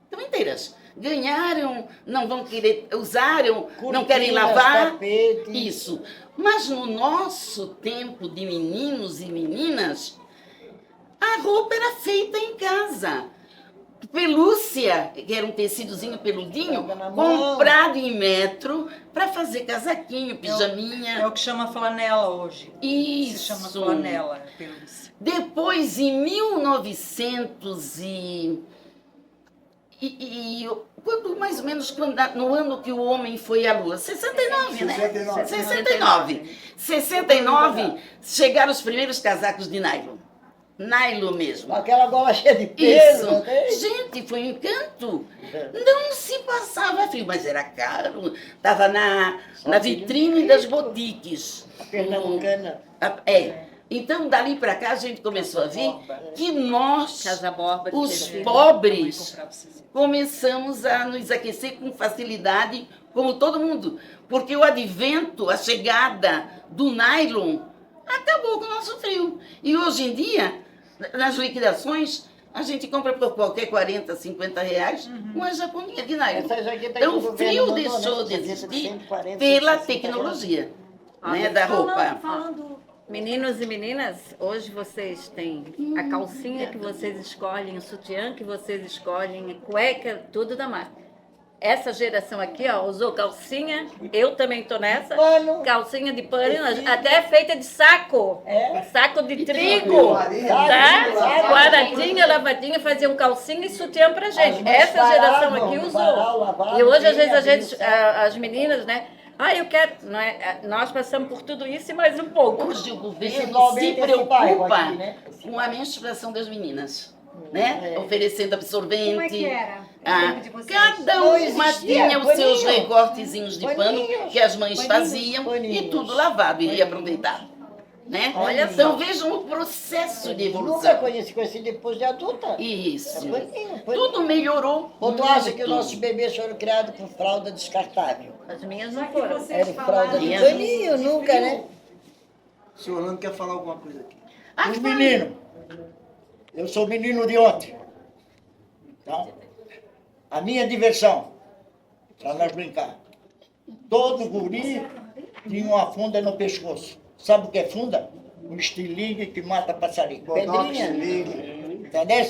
Estão inteiras. Ganharam, não vão querer, usaram, não querem lavar. tapetes. Isso. Mas no nosso tempo de meninos e meninas, a roupa era feita em casa. pelúcia, que era um tecidozinho peludinho, Pega na mão. comprado em metro para fazer casaquinho, É pijaminha. o que chama flanela hoje. Isso. Se chama flanela, pelúcia. Depois, em 1900 quando, mais ou menos no ano que o homem foi à Lua, 69, né? 69, chegaram os primeiros casacos de nylon. Nylon mesmo. Aquela gola cheia de pelo, Isso. não tem? Gente, foi um encanto. Não se passava frio, mas era caro. Estava na vitrine das boutiques. Pernambucana. Então, dali para cá, a gente começou a ver que nós, Casa Borba de os tecido. pobres, começamos a nos aquecer com facilidade, como todo mundo. Porque o advento, a chegada do nylon, acabou com o nosso frio. E hoje em dia, nas liquidações, a gente compra por qualquer 40, 50 reais uma japoninha de nylon. Essa jaqueta Então, que o governo frio mandou, deixou né? de Jaqueta existir 140, pela 160 tecnologia, né, da roupa. Falando Meninos e meninas, hoje vocês têm a calcinha que vocês escolhem, o sutiã que vocês escolhem, a cueca, tudo da marca. Essa geração aqui, ó, usou calcinha, eu também tô nessa, Pano. calcinha de pano, até feita de saco, saco de trigo, tá? Saco. Guardadinha, lavadinha, faziam calcinha e sutiã pra gente. As mães Essa geração paravam, aqui varal, usou. lavava, E hoje, às vezes, a bem, gente, abriu, as meninas, né? Eu quero. Não é, nós passamos por tudo isso e mais um pouco. Hoje o governo se Principalmente esse bairro preocupa aqui, né? com a menstruação das meninas, né? Oferecendo absorvente. como é que era? Ah, No tempo de vocês? cada Não uma existia, tinha os seus paninho. recortezinhos de pano Paninhos, que as mães paninhos, faziam e paninhos. tudo lavado e aproveitado. Né? Olha Então só. vejam o processo de Nunca evolução. conheci depois de adulta. Isso. Paninho. Tudo melhorou. Ou tu acha que muito. os nossos bebês foram criados com fralda descartável? As minhas Já não que foram. vocês Era fralda de falaram paninho, nunca, né? O senhor Orlando quer falar alguma coisa aqui? Os meninos. Eu sou menino de ontem. Então, a minha diversão, para nós brincar. Todo guri tinha uma funda no pescoço. Sabe o que é funda? Um estilingue que mata passarinho. Pedrinha. Entendeu?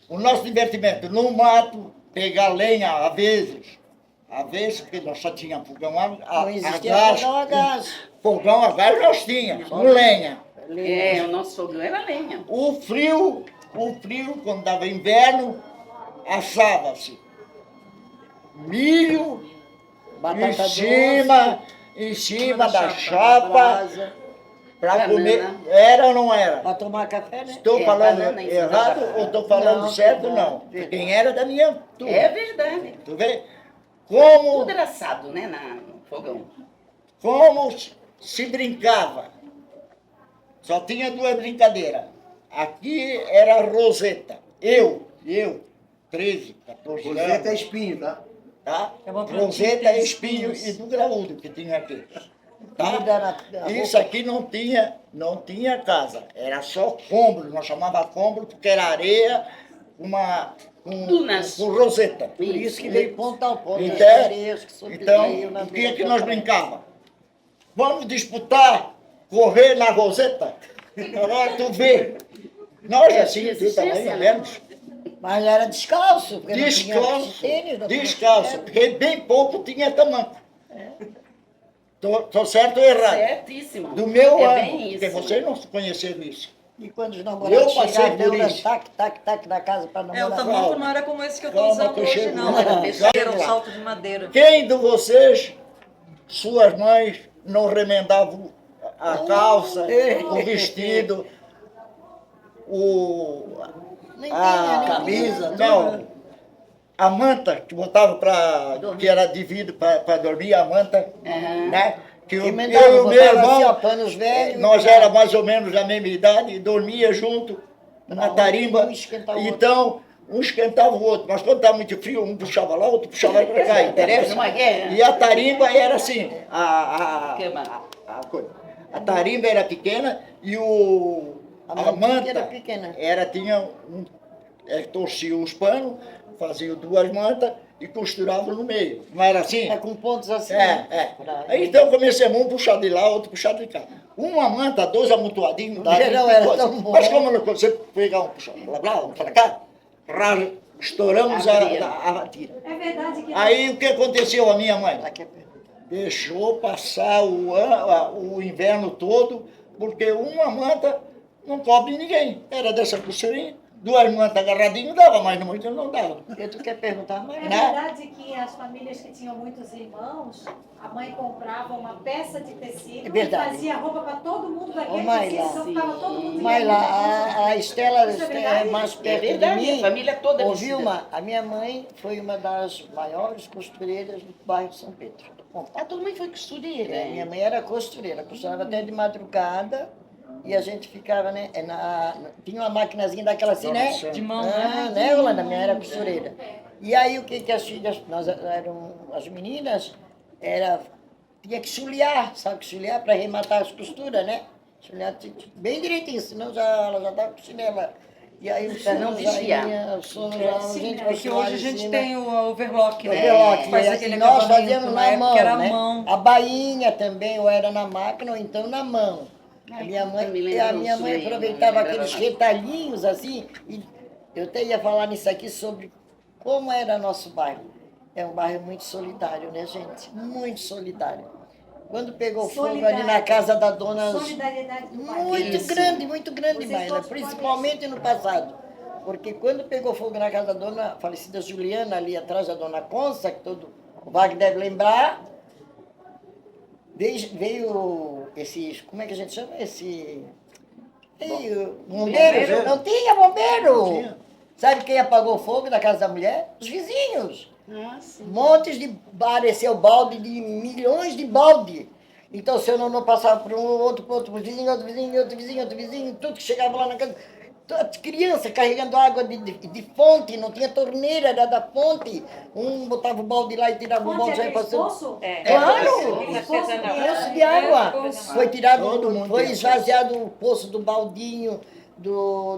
O nosso divertimento no mato, pegar lenha às vezes, porque nós só tínhamos fogão a Não existia gás. fogão a gás. Fogão a gás nós tínhamos, com lenha. O nosso fogão era lenha. O frio, quando dava inverno, assava-se milho Batata em cima da chapa brasa. para Banana. comer. Era ou não era? Para tomar café, né? Estou falando banana em cima da errado chapa. ou estou falando Não, certo? verdade, Não. verdade. Quem era da minha turma. É verdade. Tu vê? Como Tudo era assado, né, no fogão. se brincava. Só tinha duas brincadeiras. Aqui era a Roseta. Eu, 13, 14 anos. Roseta é espinho, tá? Tá? É uma plantinha Roseta, que tem espinho espinhos. e do graúdo que tinha aqui. Tudo Tá? era na Isso aqui não tinha casa, era só cômbolo, nós chamava cômbolo porque era areia Dunas. com roseta. Por isso que veio ponta a ponta. Então, as areias que sobreviveiam na o que é que beira nós da- brincava? Vamos disputar, correr na roseta? Agora tu vê. Nós assim, tu também, não lembras? Mas era descalço. Porque não tinha Descalço, tênis, não tinha- descalço, porque bem pouco tinha tamanco. Tô certo ou errado? Certíssimo. Do meu é ano, bem porque isso. vocês não conheceram isso. E quando os Eu namorados passei chegavam, por deu isso. tac na casa para O namorar. tamanco não era como esse que eu tô Calma, usando que eu hoje, chego não. lá. Era Calma fecheiro, um lá. salto de madeira. Quem de vocês, suas mães, não remendavam a calça, o vestido, Nem a tinha, camisa, não, a manta que botava que era devido para dormir, a manta, né? Que eu, Emendava, eu e o meu botava assim, ó, irmão, panos velhos. nós era mais ou menos da mesma idade e dormia junto na tarimba. Um esquentava o outro. Então, um esquentava o outro, mas quando estava muito frio, um puxava lá, outro puxava para cá, interessa? Numa guerra. E a tarimba era assim, Queima. a tarimba era pequena e A a mantinha manta era pequena. torcia os panos, fazia duas mantas e costurava no meio. Não era assim? É com pontos assim. né? Pra- Aí então começamos um puxar de lá, outro puxar de cá. Uma manta, dois amontoadinhos. O verão era tão bom. Mas como não, você pegar um puxar para lá, um para cá, estouramos a tira. É verdade que... Aí o que aconteceu a minha mãe? Deixou passar o inverno todo, porque uma manta não cobre ninguém. Era dessa pulseirinha. 2 mantas agarradinhas dava, mas muito não dava. E tu quer perguntar mais? É verdade que as famílias que tinham muitos irmãos, a mãe comprava uma peça de tecido É verdade. e fazia roupa para todo mundo daquele Maila. tecido, então ficava todo mundo Mas igual. lá, a Estela Isso é é verdade? mais É perto verdade, de mim. a família toda Ô, vestida. Vilma, a minha mãe foi uma das maiores costureiras do bairro São Pedro. Bom, A tua mãe foi costureira. minha mãe era costureira, costurava até de madrugada e a gente ficava, né? Tinha uma maquinazinha daquela assim, né? De mão, Né, Yolanda? Minha era costureira. E aí o que as filhas, nós eram as meninas, tinha que chulear, sabe que chulear para arrematar as costuras, né? Chulear bem direitinho, senão ela já estava com chinela. E aí o Não desfiar. o sono já, a gente É que hoje a gente tem o overlock, né? overlock, Faz e aquele nós acabamento, fazíamos na na época mão, era né? a mão. A bainha também, ou era na máquina, ou então na mão. A minha me mãe, lembrou a minha isso mãe aí, aproveitava não lembrava aqueles mais. retalhinhos assim, e eu até ia falar nisso aqui sobre como era nosso bairro. É um bairro muito solidário, né, gente? Muito solidário. Quando pegou fogo ali na Solidário. casa da dona... Solidariedade do bairro. Muito grande, Vocês Maila, todos principalmente no passado. Porque quando pegou fogo na casa da dona falecida Juliana, ali atrás da dona Consa, que todo o Wagner deve lembrar, veio esses, como é que a gente chama? Bombeiro? Bombeiro. Não tinha bombeiro! Não tinha. Sabe quem apagou o fogo da casa da mulher? Os vizinhos. Nossa. Montes de apareceu balde, de milhões de balde. Então, se eu não passava por um, outro vizinho, outro vizinho, outro vizinho, outro vizinho, tudo que chegava lá na casa. Criança carregando água de fonte, não tinha torneira, era da fonte. Um botava o balde lá e tirava o Onde balde, é já ia aquele passando. poço? Claro! Poço de água. Foi tirado, Todo mundo foi tem esvaziado o poço do baldinho,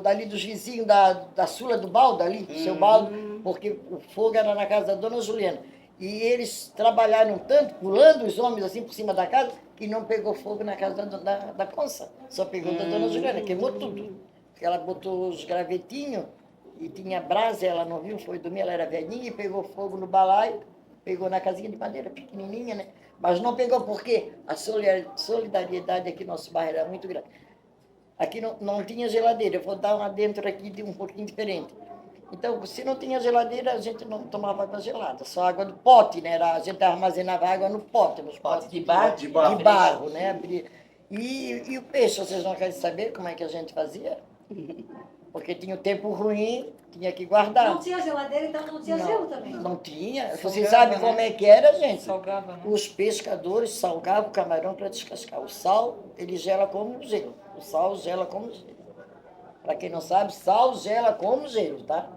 dali dos vizinhos, da Sula do balde, ali, do seu balde, porque o fogo era na casa da dona Juliana. E eles trabalharam tanto, pulando os homens assim por cima da casa, que não pegou fogo na casa da Consa. Só pegou da dona Juliana, queimou tudo. Ela botou os gravetinhos e tinha brasa, ela não viu, foi dormir, ela era velhinha e pegou fogo no balaio, pegou na casinha de madeira pequenininha, né? Mas não pegou porque a solidariedade aqui no nosso bairro era muito grande. Aqui não tinha geladeira, eu vou dar uma dentro aqui de um pouquinho diferente. Então, se não tinha geladeira, a gente não tomava água gelada, só água do pote, né? A gente armazenava água no pote, nos potes De barro? De barro. de barro, né? E o peixe, vocês não querem saber como é que a gente fazia? Porque tinha o tempo ruim, tinha que guardar. Não tinha geladeira, então não tinha gelo também. Não tinha. Salgava, Vocês sabem né? como é que era, gente? Salgava, né? Os pescadores salgavam o camarão para descascar. O sal, ele gela como gelo. O sal gela como gelo. Para quem não sabe, sal gela como gelo, tá?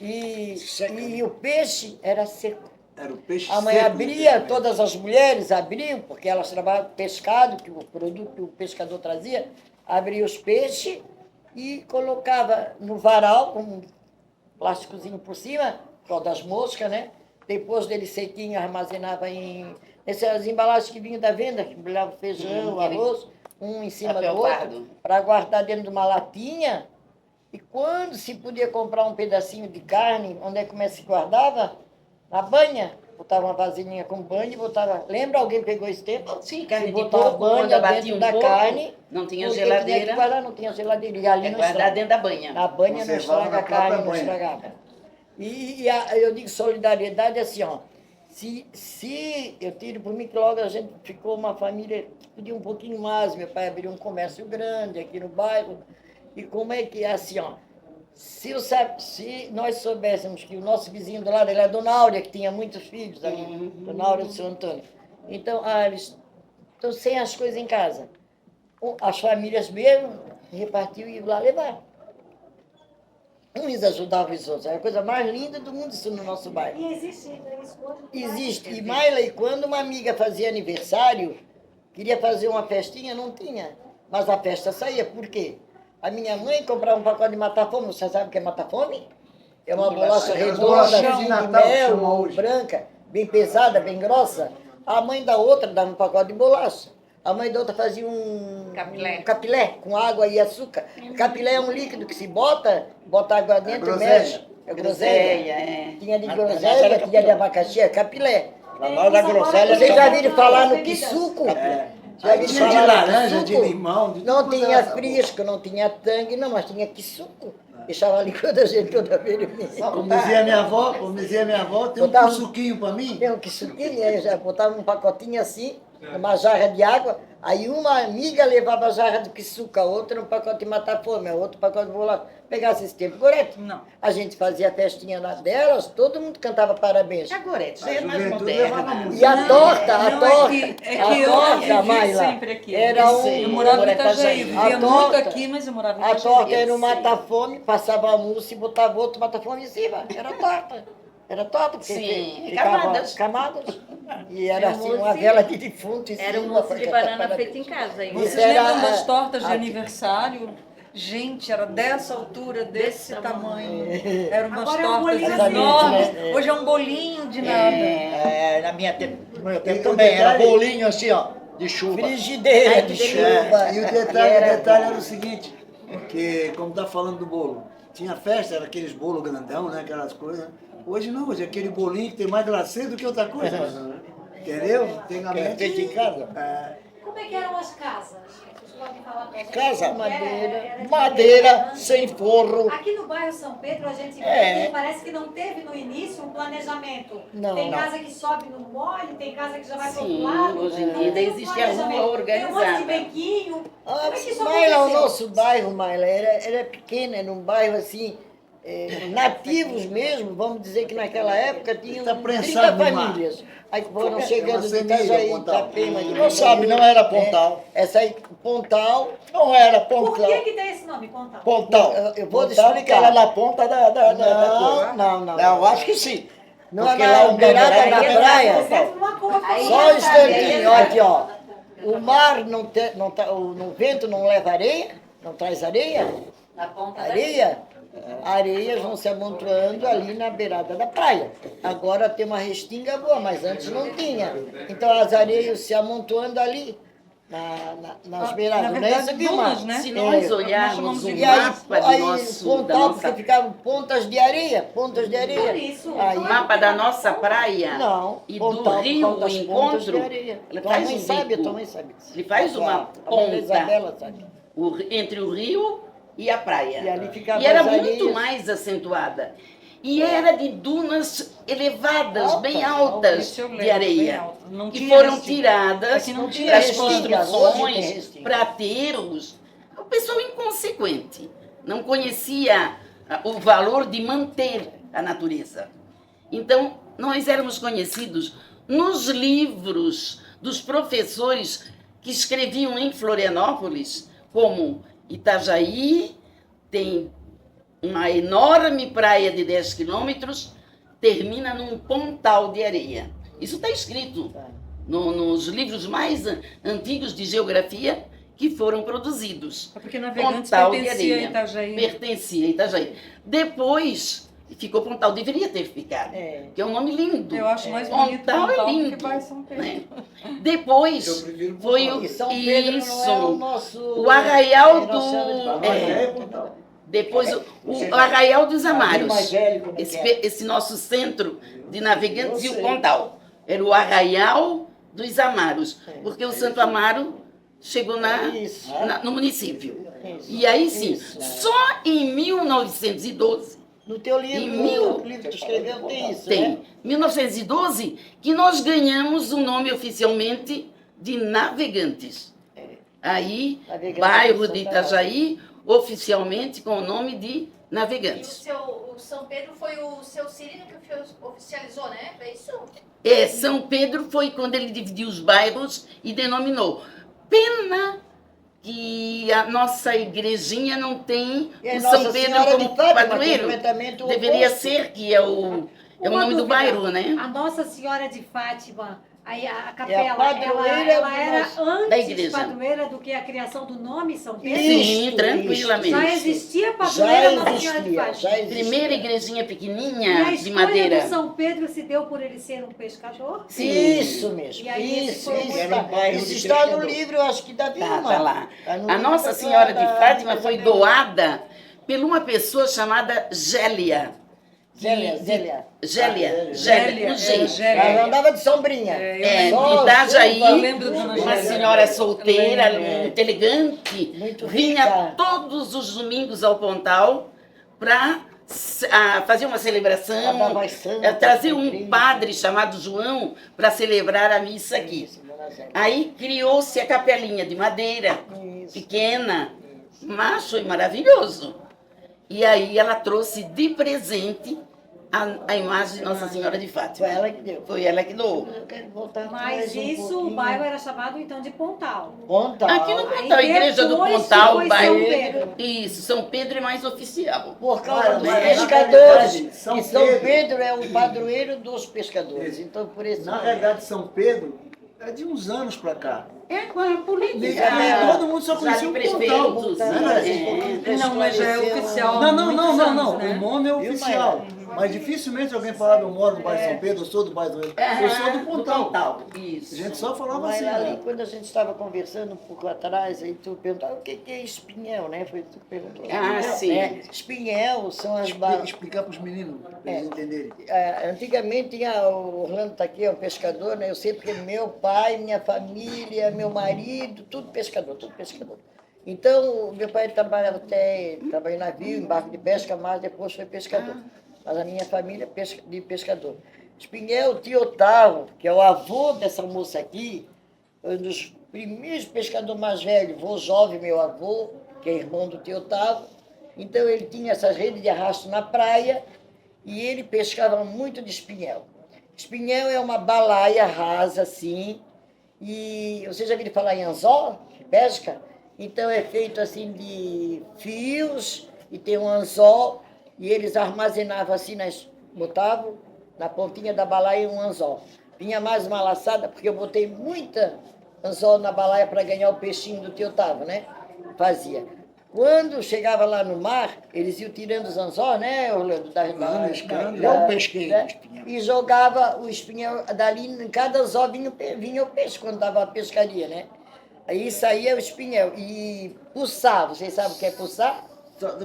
E o peixe era seco. Era o peixe A mãe seco. abria, todas as mulheres abriam, porque elas trabalhavam pescado, que o produto que o pescador trazia, abria os peixes e colocava no varal, com um plásticozinho por cima, por causa das moscas, né? Depois dele sequinho, armazenava nessas embalagens que vinham da venda, que embrulhava feijão, arroz, um em cima do outro, para guardar dentro de uma latinha. E quando se podia comprar um pedacinho de carne, onde é que se guardava? Na banha. Botava uma vasilhinha com banha e botava... Lembra alguém pegou esse tempo? Sim, carne de botou a porco, quando banha abatia dentro um da porco, carne. não tinha porque geladeira. tinha que guardar, não tinha geladeira. E ali É não guardar estraga. dentro da banha. Na banha não Conservava estraga na a carne, própria não banha. estragava. Eu digo solidariedade assim, ó. Se eu tiro por mim que logo a gente ficou uma família que podia um pouquinho mais, meu pai abriu um comércio grande aqui no bairro, e como é que é assim, ó, se nós soubéssemos que o nosso vizinho do lado, ele é a Dona Áurea, que tinha muitos filhos ali, Dona Áurea do Seu Antônio, então, eles estão sem as coisas em casa, as famílias mesmo repartiam e iam lá levar. Uns ajudavam os outros. É a coisa mais linda do mundo isso no nosso bairro. E existe ainda isso hoje? Existe. E, Maila, e quando uma amiga fazia aniversário, queria fazer uma festinha, não tinha. Mas a festa saía. Por quê? A minha mãe comprava um pacote de mata-fome. Você sabe o que é mata-fome? É uma bolacha Aquelas redonda, bolachinhas assim, de de Natal que mel, chama hoje. branca, bem pesada, bem grossa. A mãe da outra dava um pacote de bolacha. A mãe da outra fazia Capilé. um capilé com água e açúcar. Capilé é um líquido que se bota água dentro, groselha. mexe. É groselha. É. Tinha de Mas groselha, era tinha de abacaxi, é capilé. Pra nós da groselha... Vocês já chamava- viram falar no Bebidas. quisuco? É. Já Aí viram tinha de falar no laranja, de quisuco? limão, de Não tudo tinha era sabor. frisco, não tinha tangue, não, mas tinha quisuco. Deixava ali quando a gente toda vez. Como dizia minha avó, tem um Botava- suquinho pra mim? Tem um quisuquinho, aí eu já botava num pacotinho assim, numa jarra de água, aí uma amiga levava a jarra do quisuco, a outra num pacote de matar fome, a outro pacote de bolacha. Pegasse esse tempo, Gorete, Não. a gente fazia a festinha lá delas, todo mundo cantava parabéns. Agora, já é A mais juventude levava moderna. música. E a torta, a Não, torta, é a que eu torta, vivi Maila, sempre aqui. era um... Sei. Eu morava em Agora é Itajaí, Itajaí. vivia A muito torta- aqui, mas eu morava em A Itajaí. torta Eu era um sei. mata-fome, passava almoço e botava outro mata-fome em cima. Era torta. Era torta, porque Sim, ficava camadas. camadas. E era Era assim, mousse- uma vela de defunto em Era um cima. mousse pra de cantar banana parabéns. feito em casa. Isso Vocês era, lembram das tortas de aqui. aniversário? Gente, era dessa altura, desse tamanho. Eram umas Agora é um tortas bolinho enormes. né? Hoje é um bolinho de nada. É, na minha tempo, no meu tempo E o também, era detalhe- bolinho assim, ó, de chuva. Frigideira Ai, de que chuva. E o detalhe era o seguinte, que como tá falando do bolo, tinha festa, era aqueles bolos grandão, né, aquelas coisas. Hoje não, hoje é aquele bolinho que tem mais glacê do que outra coisa. Entendeu? Tem Que é feito em casa. Como é que eram as casas? Vocês podem falar pra gente? Casa, Como era? Era de madeira, sem forro. Aqui no bairro São Pedro, a gente vê É. que parece que não teve no início um planejamento. Não, tem não. casa que sobe no mole, tem casa que já vai para o Sim, outro lado. hoje em Não dia tem um existe a rua planejamento. Tem um monte organizada. de bequinho. Ah, Como é que isso Maila, o aconteceu? nosso bairro, Maila, era pequeno, era um bairro assim, nativos mesmo, vamos dizer que naquela época tinham Tá 30 prensado no mar. famílias. Aí foram É chegando uma de semilha, Itajaí, Pontal. Itapema, de Não sabe, não era Pontal. Essa aí, Pontal, Não era Por Pontal. que tem esse nome, Pontal? Pontal. Eu vou Pontal explicar. que era na ponta da coisa. não. Eu acho que sim. Não, Porque na lá o beirada nome da era praia. Certo, uma cor. Aí Só um já instantinho, sabia. ó, aqui, ó. O mar o vento não leva areia, não traz areia. Na ponta da Areia, areias vão se amontoando ali na beirada da praia. Agora tem uma restinga boa, mas antes não tinha. Então as areias se amontoando ali nas beiradas. Na Não é verdade, isso, Guilmar? dunas, né? Se nós É. olharmos o E aí, mapa do aí nosso, da Pontal, nossa, porque ficavam pontas de areia, pontas de areia. Por isso. Aí, o mapa da nossa praia não, e Pontal, do rio, por o causa das pontas de encontro, areia. ele Tua faz mãe um sabe, bico. tua mãe sabe. Ele faz uma A mãe da ponta. Isabela sabe. Entre o rio e a praia. E ali ficava E era as muito areias. mais acentuada. E era de dunas elevadas, Altas, bem altas. altas Isso eu lembro, de bem areia. altas. Não Que tinha foram restinga. tiradas Aqui não tinha para as restinga, hoje tem construções, restinga. para aterros. O pessoal inconsequente. Não conhecia o valor de manter a natureza. Então, nós éramos conhecidos nos livros dos professores que escreviam em Florianópolis, como Itajaí tem uma enorme praia de 10 quilômetros, termina num pontal de areia. Isso está escrito nos livros mais antigos de geografia que foram produzidos. É porque Navegantes Pontal de pertencia a areia. Itajaí. Pertencia a Itajaí. Depois ficou Pontal, deveria ter ficado, É. que é um nome lindo. Eu acho mais bonito Pontal é Pontal do que lindo. Bairro São Pedro. Né? Eu Depois prefiro foi Pontal. o E São Pedro não é o isso. nosso... O Arraial é nossa área de do. trabalho. é, Pontal. depois o Arraial dos Mais Amaros. velho, como Esse, que é? esse nosso centro de navegantes Eu e o sei. Pontal. Era o Arraial dos Amaros. Porque o Santo Amaro chegou Isso. no município. Isso. E aí sim, Isso. só em 1912, No teu livro, Em mil- no livro que tu escreveu, tem isso, tem, né? 1912, que nós ganhamos o nome oficialmente de Navegantes. Aí, Navegantes bairro de de Santa Itajaí, oficialmente com o nome de E Navegantes. o São Pedro foi o seu Cirino que oficializou, né? Foi isso? É, São Pedro foi quando ele dividiu os bairros e denominou. Pena que a nossa igrejinha não tem E a o Nossa São Pedro Senhora como de Fátima, padroeiro. completamente o Deveria oposto. ser, que é o Uma nome do dúvida. bairro, né? A Nossa Senhora de Fátima Aí a capela, padroeira ela do era nosso- da antes igreja. padroeira do que a criação do nome São Pedro? Sim, Isto, tranquilamente. Já isto. existia Já padroeira Nossa Senhora de existia, Fátima? já existia. Primeira igrejinha E a pequenininha de escolha madeira. do São Pedro se deu por ele ser um pescador? Sim. Isso mesmo, E aí esse isso, foi o isso. motivo. Era um bairro Isso de está no pescador. livro, eu acho que da Vilma. Tá lá. Tá no A livro Nossa da- Senhora de da- Fátima da foi Isabel. doada por uma pessoa chamada Gélia. Zélia, Que- Zélia. Gélia, Gélia, com G. Gélia. Ela andava de sombrinha. É, Só de Itajaí, eu lembro da Dona uma Gélia. senhora solteira, É. muito elegante, Muito vinha rica. todos os domingos ao Pontal para fazer uma celebração, Ela dava as santas, trazer um Cristo. padre chamado João para celebrar a missa aqui. Isso, Dona Zélia. Aí criou-se a capelinha de madeira, Isso. pequena, mas foi maravilhoso. E aí ela trouxe de presente a imagem de Nossa Senhora de Fátima. Foi ela que deu. Foi ela que doou. Eu quero voltar Mas mais um isso, o pouquinho. bairro era chamado então de Pontal. Pontal. Aqui no Aí Pontal, a igreja do depois Pontal, foi o bairro. São Pedro. Isso, São Pedro é mais oficial. Por causa Olha, dos mas, pescadores. na verdade, São E São Pedro- Pedro é o padroeiro dos pescadores. Então, por isso. Na realidade, São Pedro é de uns anos pra cá. É com a política. Todo mundo só conhecia Já o de Pontal. prefeitos, né? Não, mas já é oficial. Não, há não, não, muitos não, anos, não. né? O nome é Viu, oficial. Maia? Mas dificilmente alguém falava, eu moro no bairro de São Pedro, eu sou do bairro do... Eu sou do Pontal. Isso. A gente só falava Mas assim, ali, né? quando a gente estava conversando um pouco atrás, aí tu perguntava o que é espinhel, né? Foi tu que perguntou. Ah, sim. Espinhel são as Explicar para os meninos, para eles entenderem. Antigamente tinha, o Orlando está aqui, é um pescador, né? Eu sei porque meu pai, minha família, meu marido, tudo pescador, tudo pescador. Então, o meu pai trabalhava em navio, em barco de pesca, mas depois foi pescador. Mas a minha família é de pescador. Espinhel, o tio Otávio, que é o avô dessa moça aqui, foi um dos primeiros pescadores mais velhos, vô jovem, meu avô, que é irmão do tio Otávio. Então, ele tinha essas redes de arrasto na praia e ele pescava muito de espinhel. Espinhel é uma balaia rasa, assim, e você já viu falar em anzol, pesca? Então, é feito assim de fios e tem um anzol e eles armazenavam assim, botavam na pontinha da balaia um anzol. Vinha mais uma laçada, porque eu botei muita anzol na balaia para ganhar o peixinho do tio Otávio, né? Fazia. Quando chegava lá no mar, eles iam tirando os anzóis, né, Orlando? Eu pesquei né? o espinhel. E jogava o espinhel dali, em cada anzol vinha o peixe, quando dava a pescaria, né? Aí saía o espinhel. E puçar, vocês sabem o que é puçar?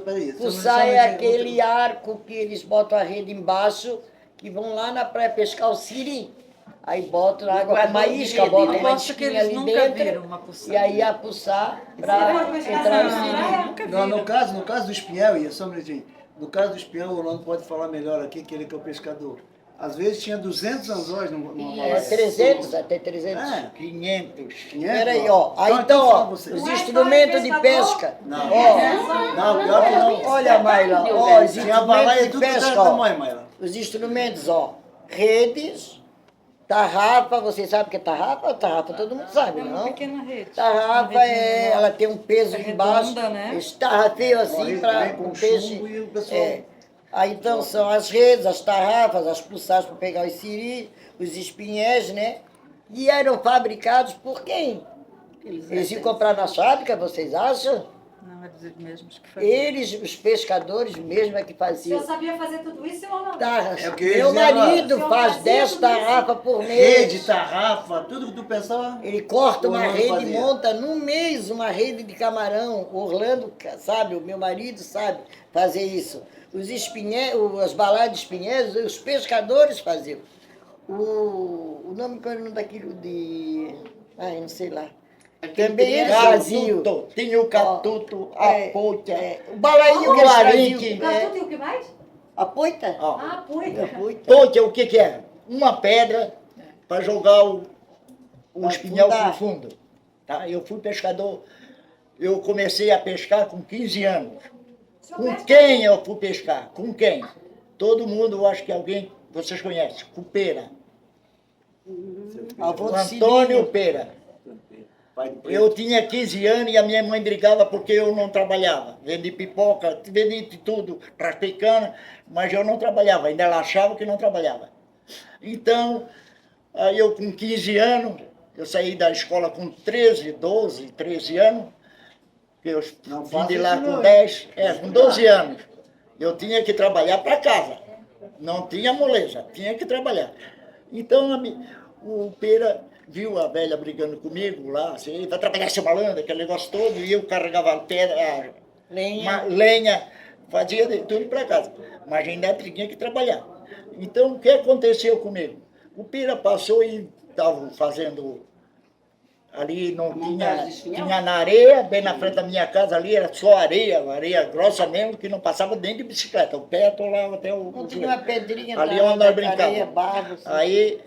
Peraí, Puçar é aquele arco que eles botam a rede embaixo, que vão lá na praia pescar o siri. Aí botam na água com uma isca, botam uma Aposto que isquinha eles ali nunca viram dentro. uma puçada. E aí a puçar para entrar o siri. Não, no caso do espinhel, ia só um minutinho. No caso do espinhel, o Orlando pode falar melhor aqui, que ele que é o pescador. Às vezes tinha 200 anzóis numa balaia. 300, até 300. É. 500. Peraí, ó. Aí Então, então, fala ó, você. os instrumentos de pesca. Não, Ó, não, pior que não. olha, Maila, ó, os Tinha a balaia instrumentos de tudo que pesca, era ó. tamanho, Maila. Os instrumentos, ó. Redes, tarrafa, vocês sabem o que é tarrafa? Tarrafa todo mundo sabe, É uma não? pequena rede. Tarrafa Uma rede é, menor. ela tem um peso É embaixo. redonda, né? Esse tarrafeio assim Corre para também com o peixe. chumbo e o pessoal... É. Aí então são as redes, as tarrafas, as pulsadas para pegar os siri, os espinhéis, né? E eram fabricados por quem? Eles iam comprar na fábrica, vocês acham? Não, é dizer mesmos que faziam. Eles, os pescadores mesmo, é que O faziam. senhor sabia fazer tudo isso ou não? É o que eu ia Meu dizer agora. marido agora. faz Senhor 10 fazia tudo isso. tarrafas por mês. Rede, tarrafa, tudo que tu pensava. Ele corta O uma Orlando rede e fazia. monta num mês uma rede de camarão. O Orlando sabe, o meu marido sabe fazer isso. Os as balaias de espinheiros, os pescadores faziam. O nome, qual é o nome daquilo de... Ai, não sei lá. Também eles faziam. Catuto. Tinha o catuto, a É, poita. O balainho que eles arenque. faziam. Gatuto e o que mais? A poita? Ó, Ah, puita. A poita. poita, o que que é? Uma pedra para jogar o Pra espinhel afundar. pro fundo. Tá? Eu fui pescador, eu comecei a pescar com 15 anos. Com quem eu fui pescar? Com quem? Todo mundo, eu acho que alguém, vocês conhecem, com Pera. Avô O do Antônio Cilinho. Pera. Pai do preto. Eu tinha 15 anos e a minha mãe brigava porque eu não trabalhava. Vendi pipoca, vendi de tudo, raspei cana, mas eu não trabalhava. Ainda ela achava que não trabalhava. Então, Aí eu com 15 anos, eu saí da escola com 13, 12, 13 anos, que eu Não vim faça de lá isso com não. 10, com 12 anos. Eu tinha que trabalhar para casa, não tinha moleza, tinha que trabalhar. Então o Pera viu a velha brigando comigo lá, assim, vai trabalhar seu malandro, aquele negócio todo, e eu carregava pedra, lenha, fazia de tudo para casa, mas ainda tinha que trabalhar. Então o que aconteceu comigo? O Pera passou e estava fazendo ali, não tinha na areia, bem na frente da minha casa ali, era só areia grossa mesmo, que não passava nem de bicicleta, o pé atolava até o Não tinha uma pedrinha, ali onde nós brincávamos. Aí,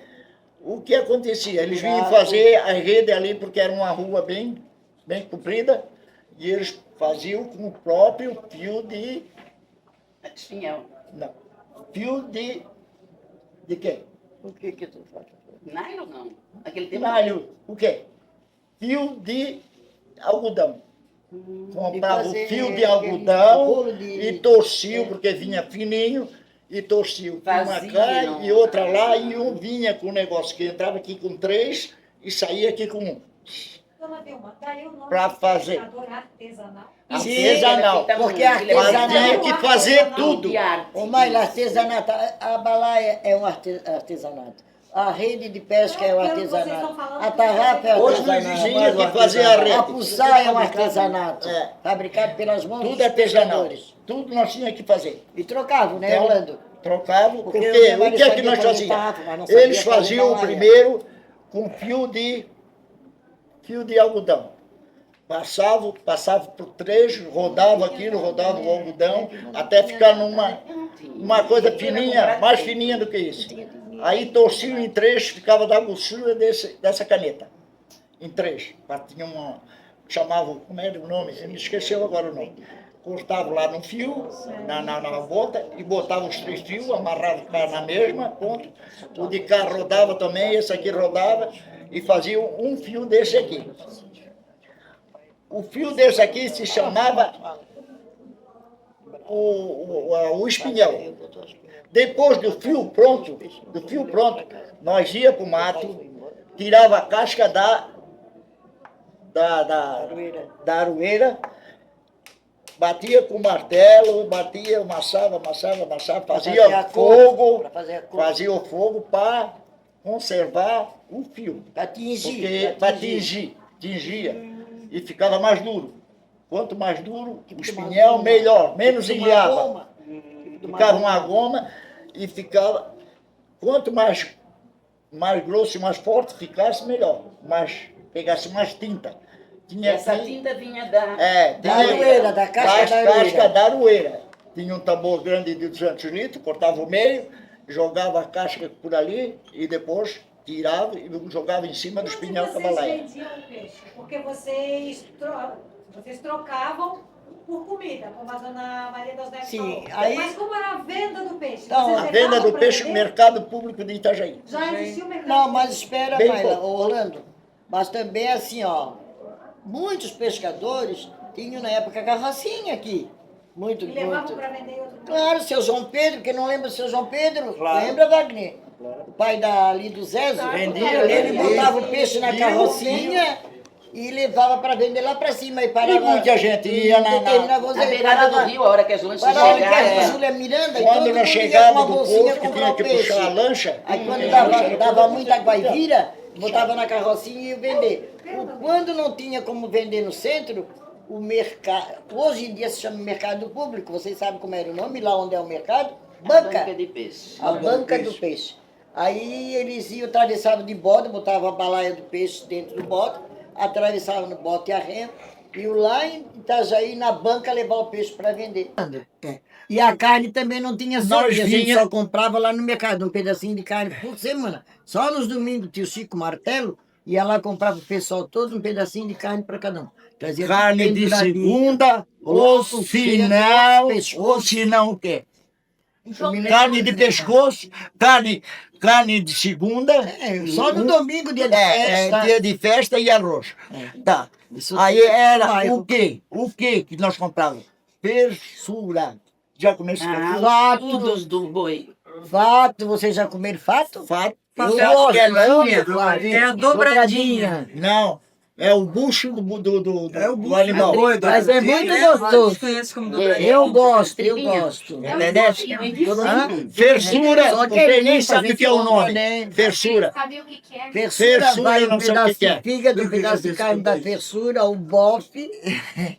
o que acontecia? Eles vinham fazer a rede ali, porque era uma rua bem comprida, e eles faziam com o próprio fio de... Espinhel. Não, fio de... De quê? O que que tu faz? Nylon não. Aquele tempo. Nylon, o quê? Fio de algodão. Comprava o fio de algodão e torcia, porque vinha fininho, e torcia uma cá e outra lá, e um vinha com um negócio que entrava aqui com 3 e saía aqui com 1. Dona Vilma, daí o nome Pra fazer. pescador artesanal? Artesanal, porque mas tinha que fazer tudo. Ô mãe, artesanato, a balaia é um artesanato. A rede de pesca é um artesanato. A tarrafa é um Hoje não artesanato. tinha que fazer a rede. A puçá é um artesanato. É. Fabricado pelas mãos Tudo dos artesanal. pescadores. Tudo nós tínhamos que fazer. E trocavam, né, Então, Orlando? Trocava, Porque porque o meu o marido que é que sabia nós fazer fazíamos? tafo, mas não sabia Eles fazer faziam balaia. primeiro com fio de algodão. Passava por 3, rodava aquilo, rodava o algodão, até ficar uma coisa fininha, mais fininha do que isso. Aí torciam em 3, ficava da grossura dessa caneta. Em 3. Tinha chamavam, como era o nome? Me esqueceu agora o nome. Cortava lá no fio, na volta, e botava os 3 fios, amarrava na mesma ponta. O de cá rodava também, esse aqui rodava, e fazia um fio desse aqui. O fio desse aqui se chamava o espinhel. Depois do fio pronto, nós ia para o mato, tirava a casca da aroeira, batia com o martelo, amassava, fazia o fogo para conservar o fio. Para tingir. Para tingia. E ficava mais duro. Quanto mais duro, o espinhel, melhor, menos ilhava. Ficava uma goma e ficava... Quanto mais grosso e mais forte ficasse, melhor. Pegasse mais tinta. Essa tinta vinha da aroeira, da casca da aroeira. Tinha um tambor grande de 200 litros, cortava o meio, jogava a casca por ali e depois tirava e jogava em cima do espinhel com a balaia. Vocês vendiam o peixe? Porque vocês trocavam por comida, como a dona Maria das Neves Sim, falou. aí... Mas como era a venda do peixe? Então, Vocês A levavam venda do pra peixe no vender? mercado público de Itajaí. Já existia o mercado? Não, mas espera, Bem Maila, pouco. Orlando. Mas também assim, ó, muitos pescadores tinham na época carrocinha aqui. Muito. E levavam para vender em outro lugar? Claro, seu João Pedro, quem não lembra do seu João Pedro? Lembra, Wagner? O pai ali do Zezo? Ele botava o peixe na carrocinha e levava para vender lá para cima. E parava, E muita gente ia na beirada do rio, a hora que as lanchas parava ali perto da chegavam. Júlia Miranda e todo Quando mundo nós ia com chegávamos uma do bolsinha povo, que comprar tinha o que peixe. puxar a lancha, Aí quando dava muita guaivira, botava na carrocinha e ia vender. Quando não tinha como vender no centro, o mercado, hoje em dia se chama mercado público, vocês sabem como era o nome, lá onde é o mercado? Banca de peixe. A banca do peixe. Aí eles iam, atravessavam de bode, botavam a balaia do peixe dentro do bode, atravessavam no bote a remo, e lá em Itajaí, na banca, levar o peixe para vender. E a carne também não tinha só, a gente só comprava lá no mercado, um pedacinho de carne por semana. Só nos domingos, tio Chico Martelo ia lá comprava o pessoal todo um pedacinho de carne para cada um. Trazia carne de penduradinho. segunda, ou se não o quê? Carne de pescoço, carne de segunda. Só no domingo, dia de festa. Dia de festa e arroz. Tá. Isso Aí tudo era o quê? O quê que nós comprávamos? Persura. Já comeu esse Fatos do boi. Fato, vocês já comeram fato? fato? Eu Papel gosto, é a dobradinha. Não, é o bucho É o do bucho animal. do boi, da Mas é galinha. muito Eu gostoso. conheço como dobradinha. Eu gosto, eu Tripinha. gosto. Entendeu? Hã? Fersura, Só o que ele Feliz sabe o que é o nome. né? Fersura. Sabe o que é? Fersura vai eu um não sei o pedaço que é. de fígado, um Eu queria pedaço de ver carne se da eu fersura, o bofe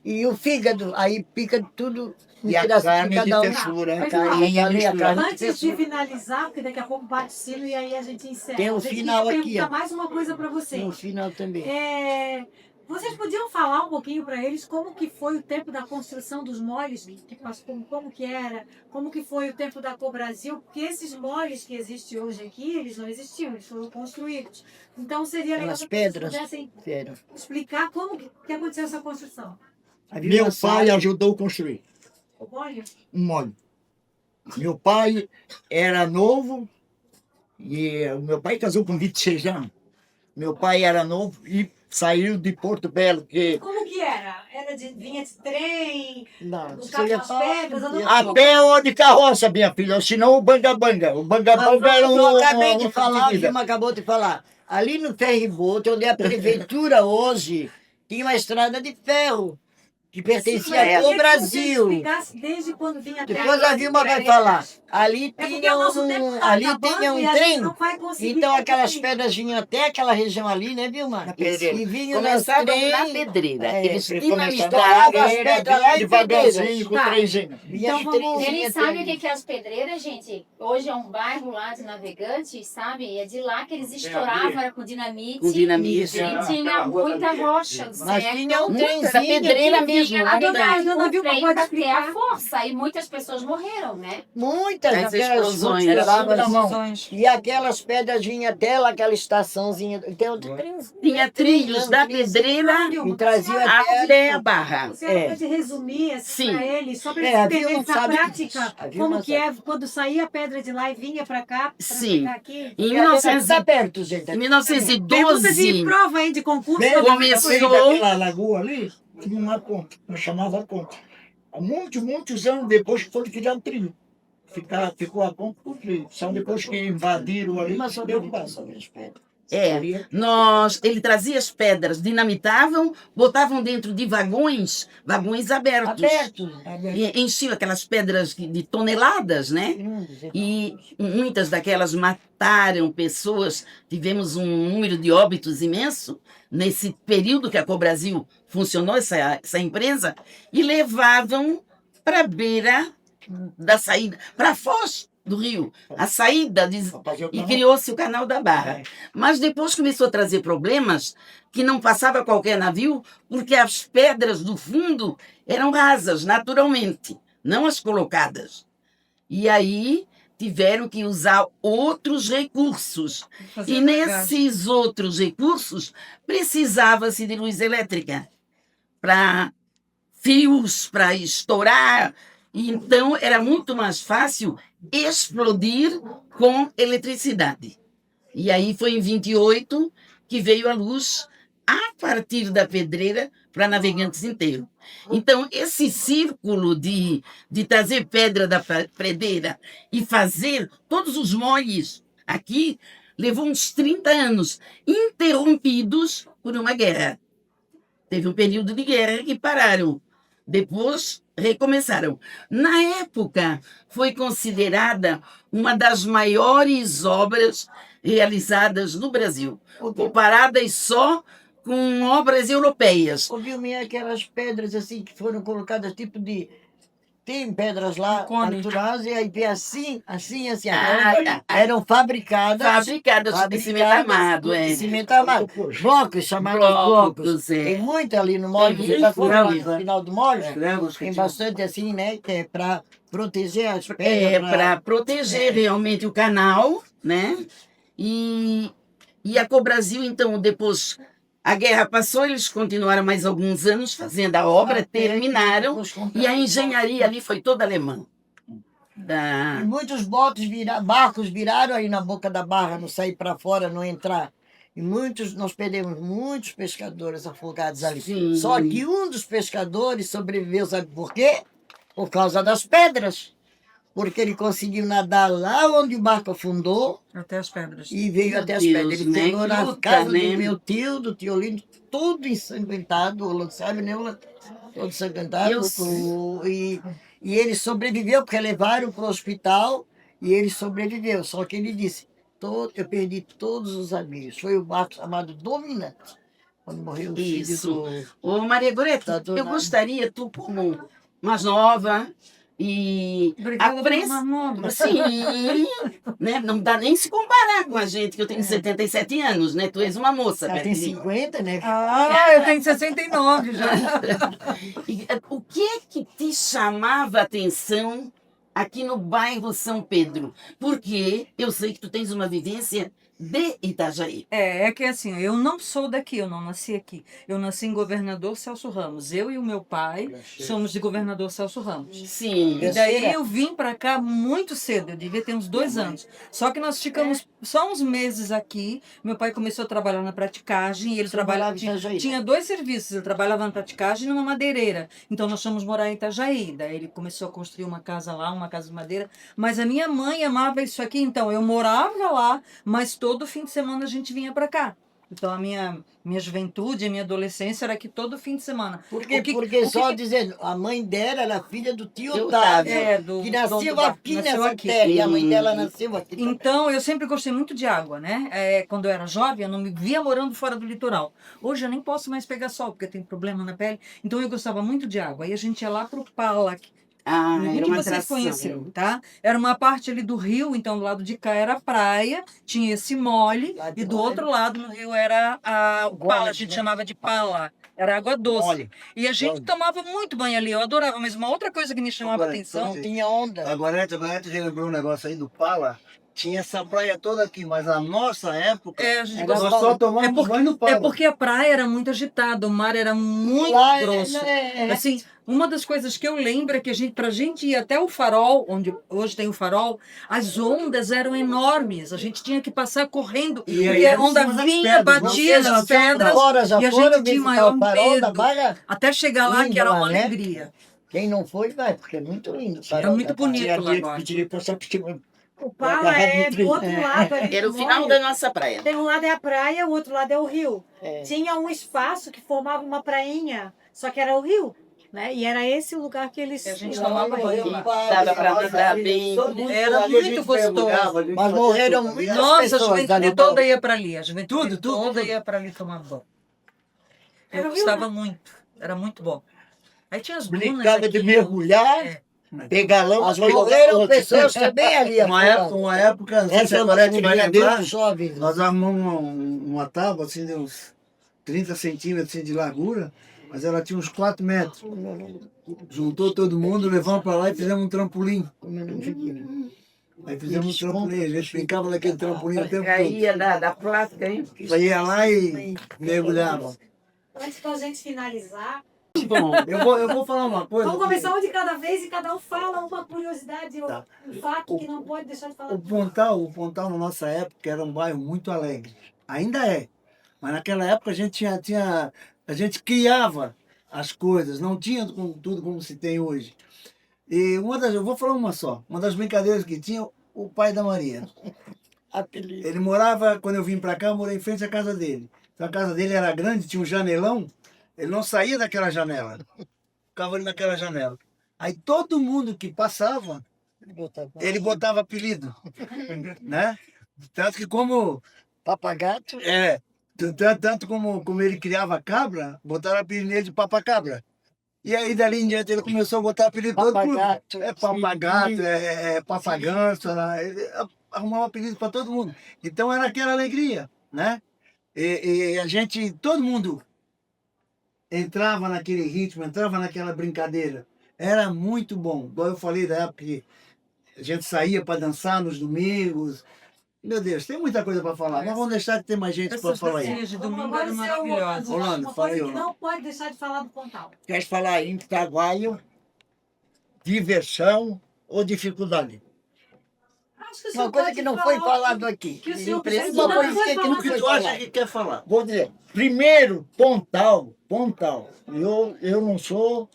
e o fígado. Aí pica tudo, um E a pedaço carne de cada um. fersura. Mas, Aí ali a carne de Antes de fersura. finalizar, porque daqui a pouco bate o sino e aí a gente encerra. Tem um A gente final queria aqui, perguntar ó. mais uma coisa para vocês. No final também. Vocês podiam falar um pouquinho para eles como que foi o tempo da construção dos moles, como que era, como que foi o tempo da Cobrasil, porque esses moles que existem hoje aqui, eles não existiam, eles foram construídos. Então seria legal Aquelas se vocês pedras. pudessem Sério. explicar como que aconteceu essa construção. Meu pai ajudou a construir O mole? um molho. Meu pai era novo e o meu pai casou com 26 anos. Meu pai era novo e saiu de Porto Belo, que Como que era? Vinha de trem, Não, buscava você ia as falar. pedras, andou a pé ou de carroça, minha filha, senão o banga-banga. O banga-banga era um... Eu acabei de um- falar, a vida. Vilma acabou de falar. Ali no ferryboat, onde é a prefeitura hoje, tinha uma estrada de ferro que pertencia ao Brasil. Desde quando vinha até Depois a agora, Vilma vai diferente. falar. Ali É porque tinha o nosso tempo um, tá ali acabando tinha um e a gente trem. não vai conseguir Então aquelas concluir. pedras vinham até aquela região ali, né, Vilma? Na pedreira. E vinham nas Começavam trem. na pedreira. É, Eles Ele dinamitavam. estourava as pedras lá em devagarzinho, pedreiras. com Tá. trenzinho. Vinha Então de vamos- trenzinho Eles até sabem o ali. que é as pedreiras, gente? Hoje é um bairro lá de Navegantes, sabe? É de lá que eles estouravam, era com dinamite. Com dinamite. E tinha muita rocha, Mas certo? tinha um Muita trenzinho. pedreira que mesmo. Tinha lá A dona- dentro. a dona o Vilma trem pode pra ter a explicar? força e muitas pessoas morreram, né? Muitas As daquelas explosões. estouravam. E aquelas pedras vinham até lá, aquela estaçãozinha. Então, Tinha trilhos da pedreira e trazia até a barra. Você É. pode resumir assim, Sim. para eles, só para É, eles a entenderem Vilma na sabe prática, disso. A Vilma como que é quando saía a pedra de lá e vinha para cá, para Sim. ficar aqui. Em Está perto, gente. em Pergunta de 1912, prova aí de concurso. Bem, também. começou- daquela lagoa ali, tinha uma ponte, eu chamava ponte. Há muitos anos depois que foram criar um trilho. Ficou a ponte por trilho. Só depois que invadiram ali, Mas só derrubaram. as pedras. ele trazia as pedras, dinamitavam, botavam dentro de vagões abertos. Aberto. E enchiam aquelas pedras de toneladas, né? E muitas daquelas mataram pessoas. Tivemos um número de óbitos imenso nesse período que a Cobrasil funcionou, essa empresa, e levavam para a beira da saída, para a foz do rio, a saída, e criou-se o Canal da Barra. Mas depois começou a trazer problemas que não passava qualquer navio, porque as pedras do fundo eram rasas, naturalmente, não as colocadas. E aí tiveram que usar outros recursos. E nesses outros recursos precisava-se de luz elétrica para fios, para estourar. E então era muito mais fácil explodir com eletricidade. E aí foi em 28 que veio a luz a partir da pedreira para Navegantes inteiro. Então, esse círculo de trazer pedra da pedreira e fazer todos os moles aqui levou uns 30 anos, interrompidos por uma guerra. Teve um período de guerra que pararam. Depois recomeçaram. Na época, foi considerada uma das maiores obras realizadas no Brasil, comparadas só com obras europeias. Ouviu minha aquelas pedras assim que foram colocadas tipo de. Tem pedras lá naturais e aí vem assim. Eram fabricadas. Fabricadas de cimento armado, de cimento armado. Blocos, chamados blocos. Tem muito ali no molho, você já foi lá no final do molho? Tem bastante assim, né? Que é para proteger as pedras. Para proteger realmente o canal, né? E a Cobrasil, então, depois a guerra passou, eles continuaram mais alguns anos fazendo a obra, terminaram, e a engenharia ali foi toda alemã. E muitos barcos viraram aí na boca da barra, não sair para fora, não entrar. E nós perdemos muitos pescadores afogados ali. Sim. Só que um dos pescadores sobreviveu, sabe por quê? Por causa das pedras. porque ele conseguiu nadar lá onde o barco afundou Até as pedras. e veio Meu até as Deus, pedras. Ele né? pegou Que na luta, casa né? do meu tio, do tio Olímpio, tudo ensanguentado, o Orlando sabe, né? Todo ensanguentado. Eu E ele sobreviveu, porque levaram para o hospital e ele sobreviveu. Só que ele disse, eu perdi todos os amigos. Foi o barco chamado Dominante, quando morreu o filho Isso. do... Ô, Maria Goreto, da dona- eu gostaria, tu como mais nova e Obrigada por apressa... mais nova. Sim, né? Não dá nem se comparar com a gente, que eu tenho 77 anos, né? Tu és uma moça. Ela perto tem de mim. 50, né? Ah, eu tenho 69 já. E, o que é que te chamava a atenção aqui no bairro São Pedro? Porque eu sei que tu tens uma vivência de Itajaí. É que assim, eu não sou daqui, eu não nasci aqui. Eu nasci em Governador Celso Ramos. Eu e o meu pai somos de Governador Celso Ramos. Sim. E daí eu vim para cá muito cedo, eu devia ter uns 2 anos. Só que nós ficamos só uns meses aqui. Meu pai começou a trabalhar na praticagem e ele trabalhava, tinha 2 serviços. Ele trabalhava na praticagem e numa madeireira. Então nós fomos morar em Itajaí. Daí ele começou a construir uma casa lá, uma casa de madeira. Mas a minha mãe amava isso aqui, então eu morava lá, mas todo fim de semana a gente vinha para cá. Então a minha juventude, a minha adolescência era aqui todo fim de semana. Porque só dizendo, a mãe dela era filha do tio Otávio, que nasceu aqui nessa terra, e a mãe dela nasceu aqui também. Então, eu sempre gostei muito de água, né? Quando eu era jovem, eu não me via morando fora do litoral. Hoje eu nem posso mais pegar sol, porque eu tenho problema na pele. Então, eu gostava muito de água. Aí a gente ia lá pro Pala, Ah, nenhum era de uma vocês atração. conheceu, tá? Era uma parte ali do rio, então do lado de cá era a praia, tinha esse mole, e do outro lado no rio era o pala, a gente chamava de pala, era água doce. E a gente tomava muito banho ali, eu adorava, mas uma outra coisa que me chamava a atenção... Não tinha onda. Agora tu já lembrou um negócio aí do Pala? Tinha essa praia toda aqui, mas na nossa época, a gente nós só tomávamos banho no Pala. É porque a praia era muito agitada, o mar era muito Lá grosso. Assim, uma das coisas que eu lembro é que pra gente ir até o farol, onde hoje tem o farol, as ondas eram enormes. A gente tinha que passar correndo. E aí, E a onda em cima das vinha, pedras, batia Vocês nas já pedras. foram E a gente tinha visitar maior o farol da medo. Barra? Até chegar lá, Lindo que era lá, uma né? alegria. Quem não foi, vai, porque é muito lindo. o Era farol muito da Barra. bonito lá agora. O Pala é do outro lado ali. Era o final da nossa praia. Tem um lado é a praia, o outro lado é o rio. É. Tinha um espaço que formava uma prainha, só que era o rio, né? E era esse o lugar que eles... E a gente tomava banho lá. Dava para nadar bem. Era muito gostoso. Mas morreram muitas Nossa, a pessoas ali. juventude toda ia para ali. A juventude Tudo. toda ia para ali tomar banho. Era Eu o rio, gostava muito. Era muito bom. Aí tinha as dunas Brincava de aqui. mergulhar, pegar lama. Mas Morreram pessoas também ali. Uma época, não sei se Essa é agora uma a gente vai brincadeira lembrar, que chove. nós armamos uma tábua assim de uns 30 centímetros assim, de largura, mas ela tinha uns 4 metros. Juntou todo mundo, levamos para lá e fizemos um trampolim. Aí fizemos um trampolim, a gente brincava naquele trampolim o tempo todo. Caía da plástica, hein? Ia lá e mergulhava. Antes da gente finalizar, Bom, eu vou falar uma coisa. vamos começar um de cada vez e cada um fala uma curiosidade, Tá. um fato que não pode deixar de falar. O Pontal na nossa época era um bairro muito alegre. Ainda é. Mas naquela época a gente a gente criava as coisas, não tinha tudo como se tem hoje. E eu vou falar uma só. Uma das brincadeiras que tinha, o pai da Maria. Ele morava, quando eu vim para cá, eu morei em frente à casa dele. Então, a casa dele era grande, tinha um janelão. Ele não saía daquela janela. Ficava ali naquela janela. Aí todo mundo que passava, ele botava apelido. Né? Tanto que como... Papagato. Tanto como ele criava cabra, botaram apelido nele de papacabra. E aí dali em diante ele começou a botar apelido todo mundo. Papagato, papaganço. Ele arrumava apelido para todo mundo. Então era aquela alegria, né? E a gente, todo mundo entrava naquele ritmo, entrava naquela brincadeira. Era muito bom. Igual eu falei da época que a gente saía para dançar nos domingos. Meu Deus, tem muita coisa para falar. Mas vamos deixar de ter mais gente para falar aí. Essas de domingo Agora eram esse é maravilhosas. Rolando, uma fala aí, coisa que Rolando. não pode deixar de falar do Pontal. Quer falar em trabalho, diversão ou dificuldade? Acho que o senhor Uma coisa pode que não falar foi o falado aqui. que o senhor Uma precisa coisa não que foi não O que foi tu acha falado. que quer falar? Vou dizer, primeiro, Pontal. Eu não sou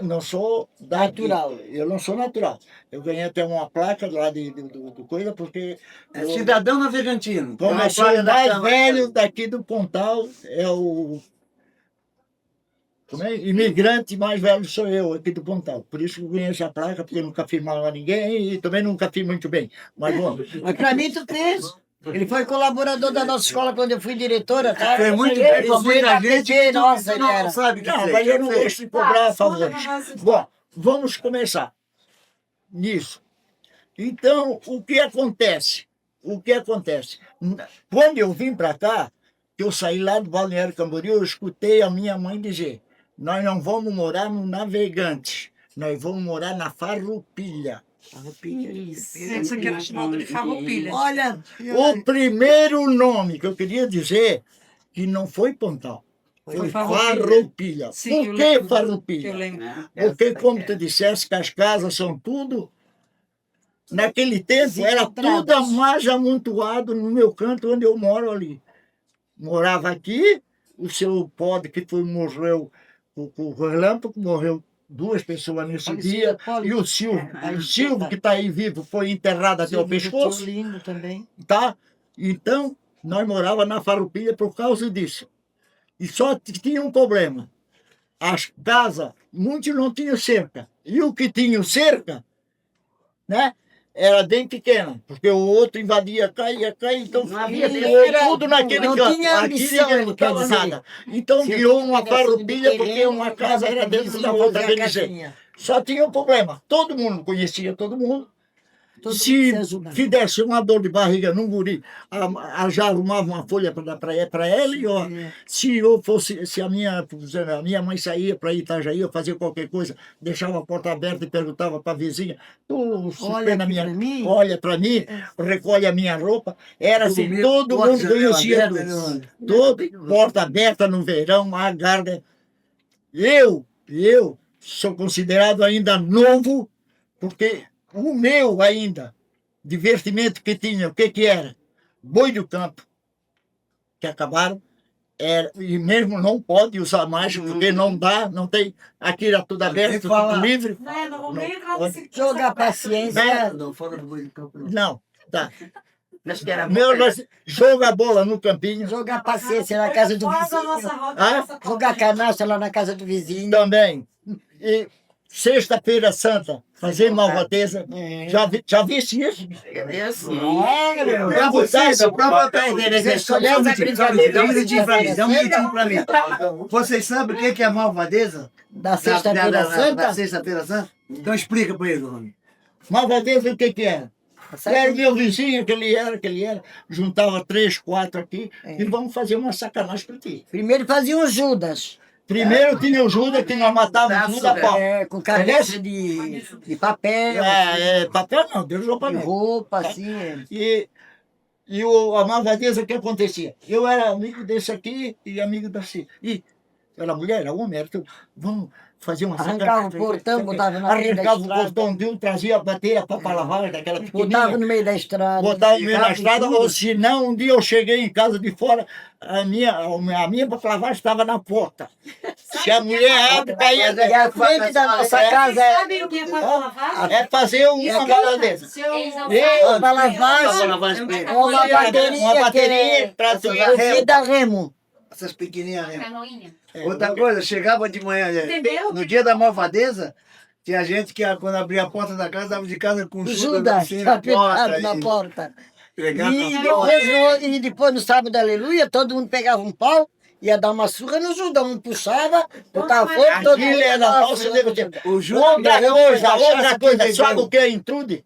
Não sou daqui. Natural. Eu não sou natural. Eu ganhei até uma placa lá do coisa, porque É cidadão navegantino. como eu sou o mais velho daqui do Pontal, é o imigrante mais velho sou eu aqui do Pontal. Por isso que eu ganhei essa placa, porque eu nunca fiz mal a ninguém e também nunca fiz muito bem. Mas bom. Mas pra mim tu fez. Ele foi colaborador da nossa escola quando eu fui diretora, tá? Foi muito Ele bem pra muita gente. PG, nossa, ele não era. sabe o que Não, fez. mas eu não gosto de cobrar favores. favores. Bom, vamos começar nisso. Então, o que acontece? O que acontece? Quando eu vim para cá, que eu saí lá do Balneário Camboriú, eu escutei a minha mãe dizer: nós não vamos morar no Navegante, nós vamos morar na Farroupilha. Isso aqui era chamado de farroupilha. Olha, O primeiro nome que eu queria dizer que não foi Pontal, foi Farroupilha. Sim, eu Por que lembro. Eu Farroupilha? lembro. Porque, como tu disseste, que as casas são tudo. Naquele tempo era tudo mais amontoado no meu canto onde eu moro ali. Morava aqui, o seu Pode, que morreu com o relâmpago, morreu 2 pessoas nesse dia, e o Silvio, que está aí vivo, foi enterrado até o pescoço. lindo também. Tá? Então, nós morávamos na Farroupilha por causa disso. E só tinha um problema. As casas, muitos não tinham cerca. E o que tinha cerca, né, era bem pequena, porque o outro invadia, caía, então Não havia tudo naquele não canto. tinha Aqui ambição, ninguém ele lutava quer dizer. nada. Então Se virou eu uma tivesse Farroupilha, de porque terreno, uma casa era dentro da vizinho, volta a dele dizer. casinha. Só tinha um problema, todo mundo conhecia todo mundo. Todo mundo Se se ajudava. fizesse uma dor de barriga num guri, já arrumava uma folha para dar para ele, ó. Se eu fosse, se a minha mãe saía para Itajaí, eu fazia qualquer coisa, deixava a porta aberta e perguntava para a vizinha: tu Olha na aqui minha, pra mim. olha para mim, recolhe a minha roupa. Era assim, Dormia, todo porta, mundo conhecia janela tudo. aberta, Todo, porta aberta no verão, a garda. Eu sou considerado ainda novo, porque o meu ainda, divertimento que tinha, o que era? Boi do campo, que acabaram, e mesmo não pode usar mais, porque não dá, não tem, aqui era tudo aberto, tudo livre. Não vou nem entrar Não, nesse... Jogar paciência. Não, fora do boi do campo, não. Não, tá. Acho que era Joga a bola no campinho, Jogar paciência na casa do Fora da nossa vizinho. roda, Ah? nossa Jogar canastra lá na casa do vizinho. também. E Sexta-feira Santa, fazer malvadeza. Já viste isso? Pra vocês, a própria escolheu essa brincadeira. Dá um minutinho pra mim, dá um minutinho pra mim. Vocês sabem o que é malvadeza? Da Sexta-feira Santa? Da Sexta-feira Santa? Então explica pra ele, Rony. Malvadeza, o que era? Era o meu vizinho, que ele era, juntava 3, 4 aqui, e vamos fazer uma sacanagem pra ti. Primeiro fazia o Judas. Primeiro tinha o Judas, que nós matávamos tudo a pau. Com cabeça de papel, Papel não, Deus não de papel. roupa, assim. E a malvadeza, o que acontecia? Eu era amigo desse aqui e amigo desse. E era mulher, era homem, era tudo. Vamos fazer uma Arrancava o portão, botava na frente da Arrancava o estrada. portão de um, trazia a bateria para lavar, daquela Botava pequenininha. no meio da estrada. Botava no meio da ficava estrada, tudo. ou se não, um dia eu cheguei em casa de fora, a minha para lavar estava na porta. Se a mulher abre, caía. E a frente da nossa casa Sabem o que é para lavar? É fazer uma malvadeza. para lavar, uma bateria para que da remo. Essas pequenininhas. né? Canoinha. Outra coisa, chegava de manhã, Entendeu? no dia da malvadeza, tinha gente que quando abria a porta da casa, dava de casa com Judas, assim na apitado na porta. porta. Pegava E depois no sábado, aleluia, todo mundo pegava um pau, ia dar uma surra no Judas. Um puxava, botava fogo, todo Aquilo mundo era dava falso surra no de Judas. o Judas outra coisa, sabe o que é intrude?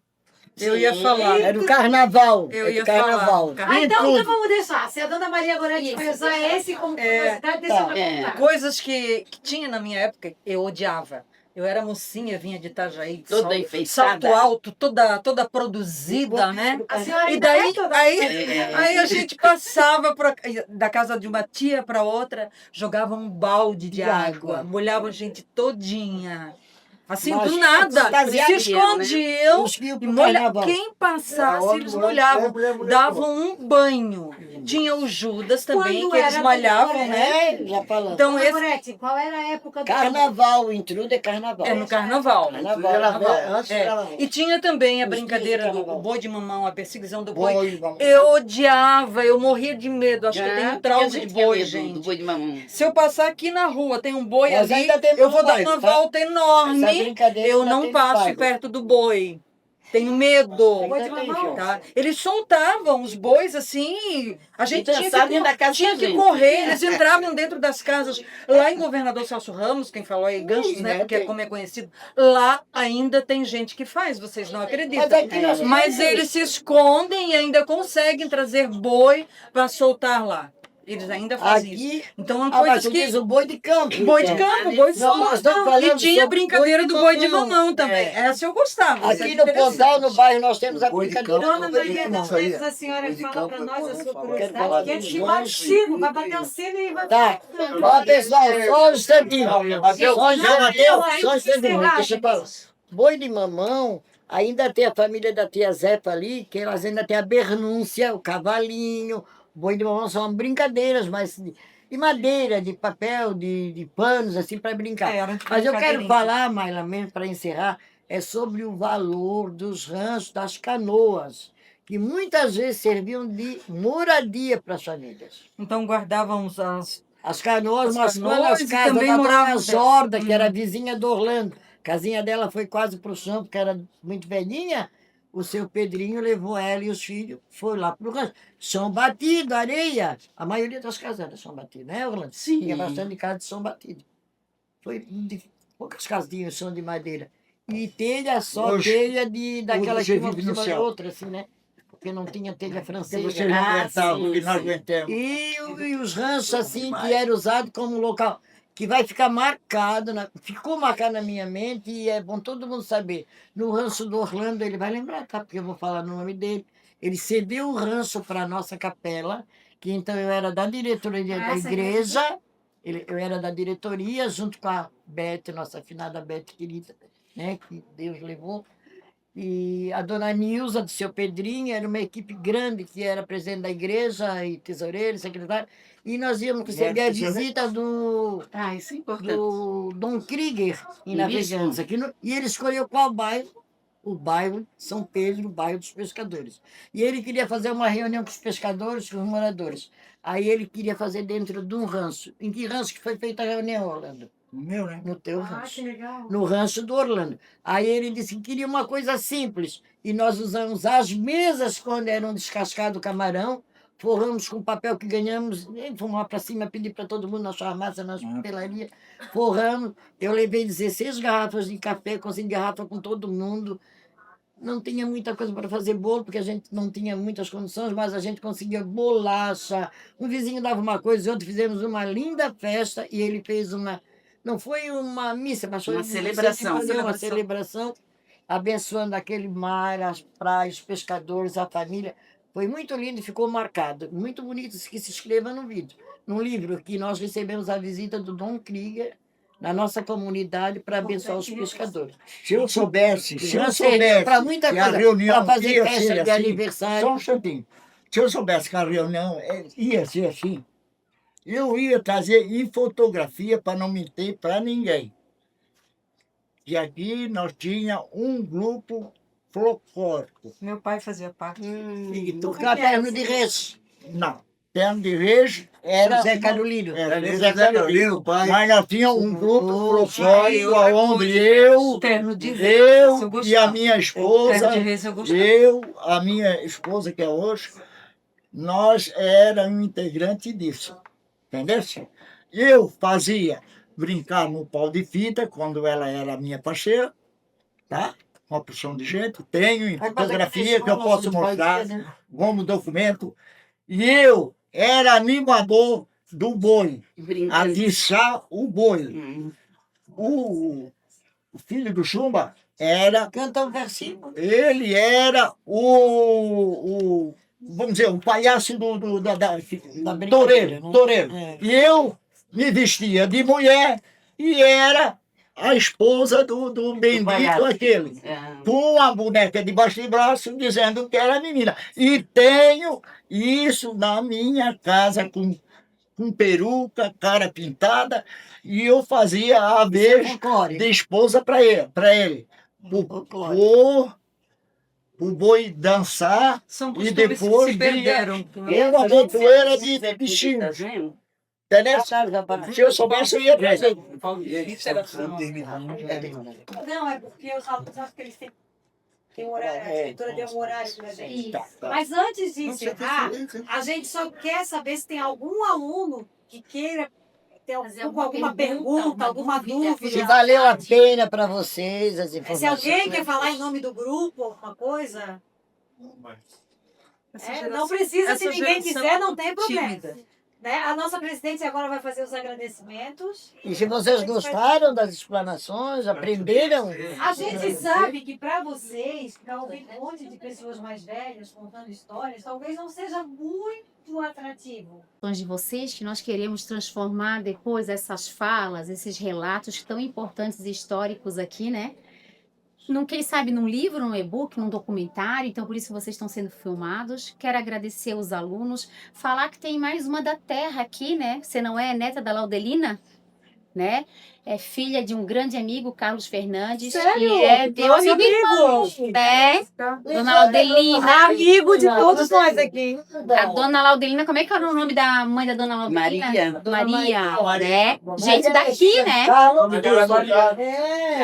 Eu ia falar. Era o carnaval. Eu era ia o carnaval. falar. Então vamos deixar. Se a dona Maria Gorete vai usar esse como curiosidade, deixa eu perguntar. Coisas que tinha na minha época, eu odiava. Eu era mocinha, vinha de Itajaí, Toda enfeitada. salto alto, toda produzida, né? A senhora E ainda daí, é toda... aí a gente passava da casa de uma tia para outra, jogava um balde de água, molhava a gente todinha. Assim, Mas do nada. fantasiaria, Se escondiam. Os que iam E pro molha... carnaval. Quem passasse, É, eles mulher, molhavam. mulher, mulher, Davam um banho. Tinha o Judas também, Quando que eles era malhavam, Moretti? né? É, já falando. Então, esse Moretti, qual era a época do Carnaval, o intrudo é carnaval. é no carnaval. Carnaval. Antes É. era E tinha também a Os brincadeira dias de do carnaval. boi de mamão, a perseguição do boi. Boi, vamos. Eu odiava, eu morria de medo. Acho que eu tenho porque trauma a de gente tinha boi, medo gente. do boi de mamão. Se eu passar aqui na rua, tem um boi Nós ali, ainda temos eu vou no dar bairro, uma tá? volta Essa enorme. brincadeira Eu ainda não tem no passo bairro. perto do boi. Tenho medo. Boi de mamão? Tá? Eles soltavam os bois assim, a gente tinha dançavam dentro da casa tinha da que gente. correr, eles entravam dentro das casas. Lá em Governador Celso Ramos, quem falou aí, Ganchos, né? Porque como é conhecido, lá ainda tem gente que faz, vocês não acreditam. Mas aqui nós Mas temos- eles se escondem e ainda conseguem trazer boi para soltar lá. Eles ainda fazem isso. Aqui, Então, uma ah, mas coisa tu que diz o boi de campo. boi de É. campo, boi Não, nós estamos solto. falando E tinha a sobre brincadeira do boi de mamão também. É. Essa eu gostava. essa Aqui era no interessante. Pontal, no bairro, nós temos a Boi de brincadeira. campo. Dona do boi de Maria mamão. das Isso aí. Neves, a senhora Boi de fala campo, para nós a eu sua quero falar curiosidade, que antes de bater o sino, vai bater o sino e vai Tá. Ó, pessoal, só um instantinho. Só um instantinho. Só um instantinho. Deixa eu falar. Boi de mamão, ainda tem a família da tia Zefa ali, que elas ainda têm a bernúncia, o cavalinho. Boi de mamão são brincadeiras, mas de madeira, de papel, de panos, assim, para brincar. Era de Mas eu quero brincadeirinha. falar, Maila, mesmo para encerrar, é sobre o valor dos ranchos, das canoas, que muitas vezes serviam de moradia para as famílias. Então guardávamos As canoas, As nós canoas nas e casas também da moravam dona dentro. Jorda, que era vizinha do Orlando. A casinha dela foi quase para o chão, porque era muito velhinha. O seu Pedrinho levou ela e os filhos, foi lá para o rancho. Chão batido, areia. A maioria das casas era chão batido, né, Orlando? Sim. Tinha bastante casa de chão batido. Poucas casas tinham chão de madeira. E telha, só Hoje- telha daquela hoje que uma vive por no cima da céu. outra, assim, né? Porque não tinha telha Porque francesa. vocês não aguentavam, que nós aguentamos. E os ranchos, assim, que era usado como local, que vai ficar marcado, ficou marcado na minha mente, e é bom todo mundo saber. No rancho do Orlando, ele vai lembrar, tá? Porque eu vou falar no nome dele. Ele cedeu o rancho para a nossa capela, que então eu era da diretoria da Essa igreja, eu era da diretoria, junto com a Beth, nossa afinada Beth querida, né? Que Deus levou. E a dona Nilza, do seu Pedrinho, era uma equipe grande, que era presidente da igreja, e tesoureiro, secretário. E nós íamos receber a visita do Ah, isso é importante. Dom Krieger, em Isso. Navegantes. E ele escolheu qual bairro? O bairro São Pedro, o bairro dos pescadores. E ele queria fazer uma reunião com os pescadores, com os moradores. Aí ele queria fazer dentro de um rancho. Em que rancho que foi feita a reunião, Orlando? O meu, né? No teu Ah, rancho. que legal. No rancho do Orlando. Aí ele disse que queria uma coisa simples. E nós usamos as mesas quando eram descascado o camarão, forramos com o papel que ganhamos, e fomos lá para cima pedir para todo mundo na farmácia, na papelaria, forramos. Eu levei 16 garrafas de café, consegui garrafa com todo mundo. Não tinha muita coisa para fazer bolo, porque a gente não tinha muitas condições, mas a gente conseguia bolacha. Um vizinho dava uma coisa, outro fizemos uma linda festa, e ele fez uma... Não foi uma missa, mas foi Uma celebração. Uma celebração, abençoando aquele mar, as praias, os pescadores, a família. Foi muito lindo e ficou marcado. Muito bonito, que se escreva no vídeo. No livro, que nós recebemos a visita do Dom Krieger na nossa comunidade para abençoar os pescadores. Se eu soubesse, Para muita que a coisa, reunião para fazer ia festa ser de assim, aniversário. só um instantinho. Se eu soubesse que a reunião ia ser assim, eu ia trazer em fotografia para não mentir para ninguém. E aqui nós tínhamos um grupo folclórico. Meu pai fazia parte. E Tocar terno de reis. Não, terno de reis Era era Zé Carolino. Era Zé Carolino, pai. Mas nós tínhamos um grupo folclórico onde eu, Terno de reis, eu eu gostava. e a minha esposa, Terno de reis eu gostava. a minha esposa que é hoje, nós éramos integrantes disso, entendeu? Eu fazia brincar no pau de fita quando ela era minha parceira, tá? Uma porção de gente, tenho em fotografia que eu posso mostrar, como documento. E eu era animador do boi, a liçar o boi. O filho do Chumba era, Canta um versinho. ele era vamos dizer, o palhaço da brincadeira, toureiro, né? toureiro. É. E eu me vestia de mulher e era a esposa do bendito palhaço. aquele, Ah, com a boneca debaixo do braço, dizendo que era menina. E tenho isso na minha casa, com peruca, cara pintada, e eu fazia a vez Folclore. de esposa para ele. O boi dançar São e costumes que depois se perderam. eu uma botoeira de bichinho. tá vendo? Entendeu? Se eu soubesse, eu ia trazer. Não, é porque os alunos acham que eles têm um horário, a escritora deu um horário pra gente. Isso. Mas antes de encerrar, a gente só quer saber se tem algum aluno que queira ter alguma pergunta, alguma dúvida. Se valeu a pena para vocês as Se informações. alguém quer falar em nome do grupo, alguma coisa, não precisa, se ninguém quiser, não tem problema. Né? A nossa presidente agora vai fazer os agradecimentos. E se vocês gostaram das explanações, aprenderam? A gente sabe que para vocês, para ouvir um monte de pessoas mais velhas contando histórias, talvez não seja muito atrativo. De vocês, que nós queremos transformar depois essas falas, esses relatos tão importantes e históricos aqui, né? Quem sabe num livro, num e-book, num documentário, então por isso vocês estão sendo filmados. Quero agradecer os alunos, falar que tem mais uma da terra aqui, né? Você não é neta da Laudelina, né? É filha de um grande amigo, Carlos Fernandes. Sério? Que é meu Nosso amigo, né? Dona Laudelina. Amigo de todos nós aqui. A Dona Laudelina, como é que era o nome da mãe da Dona Laudelina? Maria. Né? Gente daqui, né?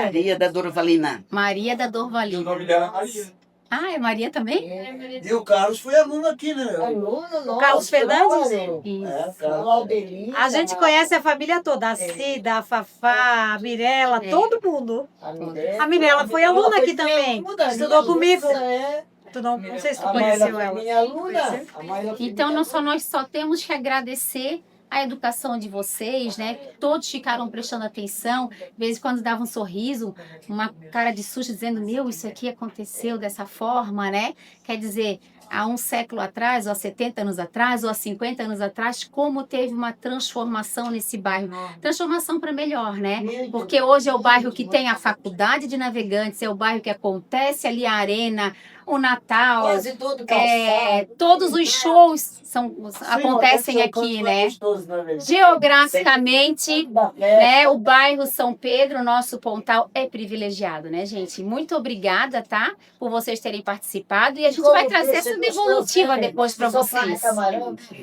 Maria da Dorvalina. Maria da Dorvalina. O nome dela é Maria. Ah, é Maria também? E o Carlos foi aluno aqui, né? Carlos Fernandes? Isso. A gente conhece a família toda, a Cida, a Fafá, a Mirella, todo mundo. A Mirella foi aluna aqui também, estudou comigo. Tu não sei se tu conheceu ela. Minha aluna. Então, nós só temos que agradecer a educação de vocês, né? Todos ficaram prestando atenção, de vez em quando davam um sorriso, uma cara de susto, dizendo, meu, isso aqui aconteceu dessa forma, né? Quer dizer, há um século atrás, ou há 70 anos atrás, ou há 50 anos atrás, como teve uma transformação nesse bairro. Transformação para melhor, né? Porque hoje é o bairro que tem a faculdade de Navegantes, é o bairro que acontece ali a arena, o Natal, Quase todo calçado. todos os shows acontecem aqui, né? Geograficamente, né, o bairro São Pedro, nosso Pontal, é privilegiado, né, gente? Muito obrigada, tá? Por vocês terem participado. E a gente vai trazer essa devolutiva depois para vocês.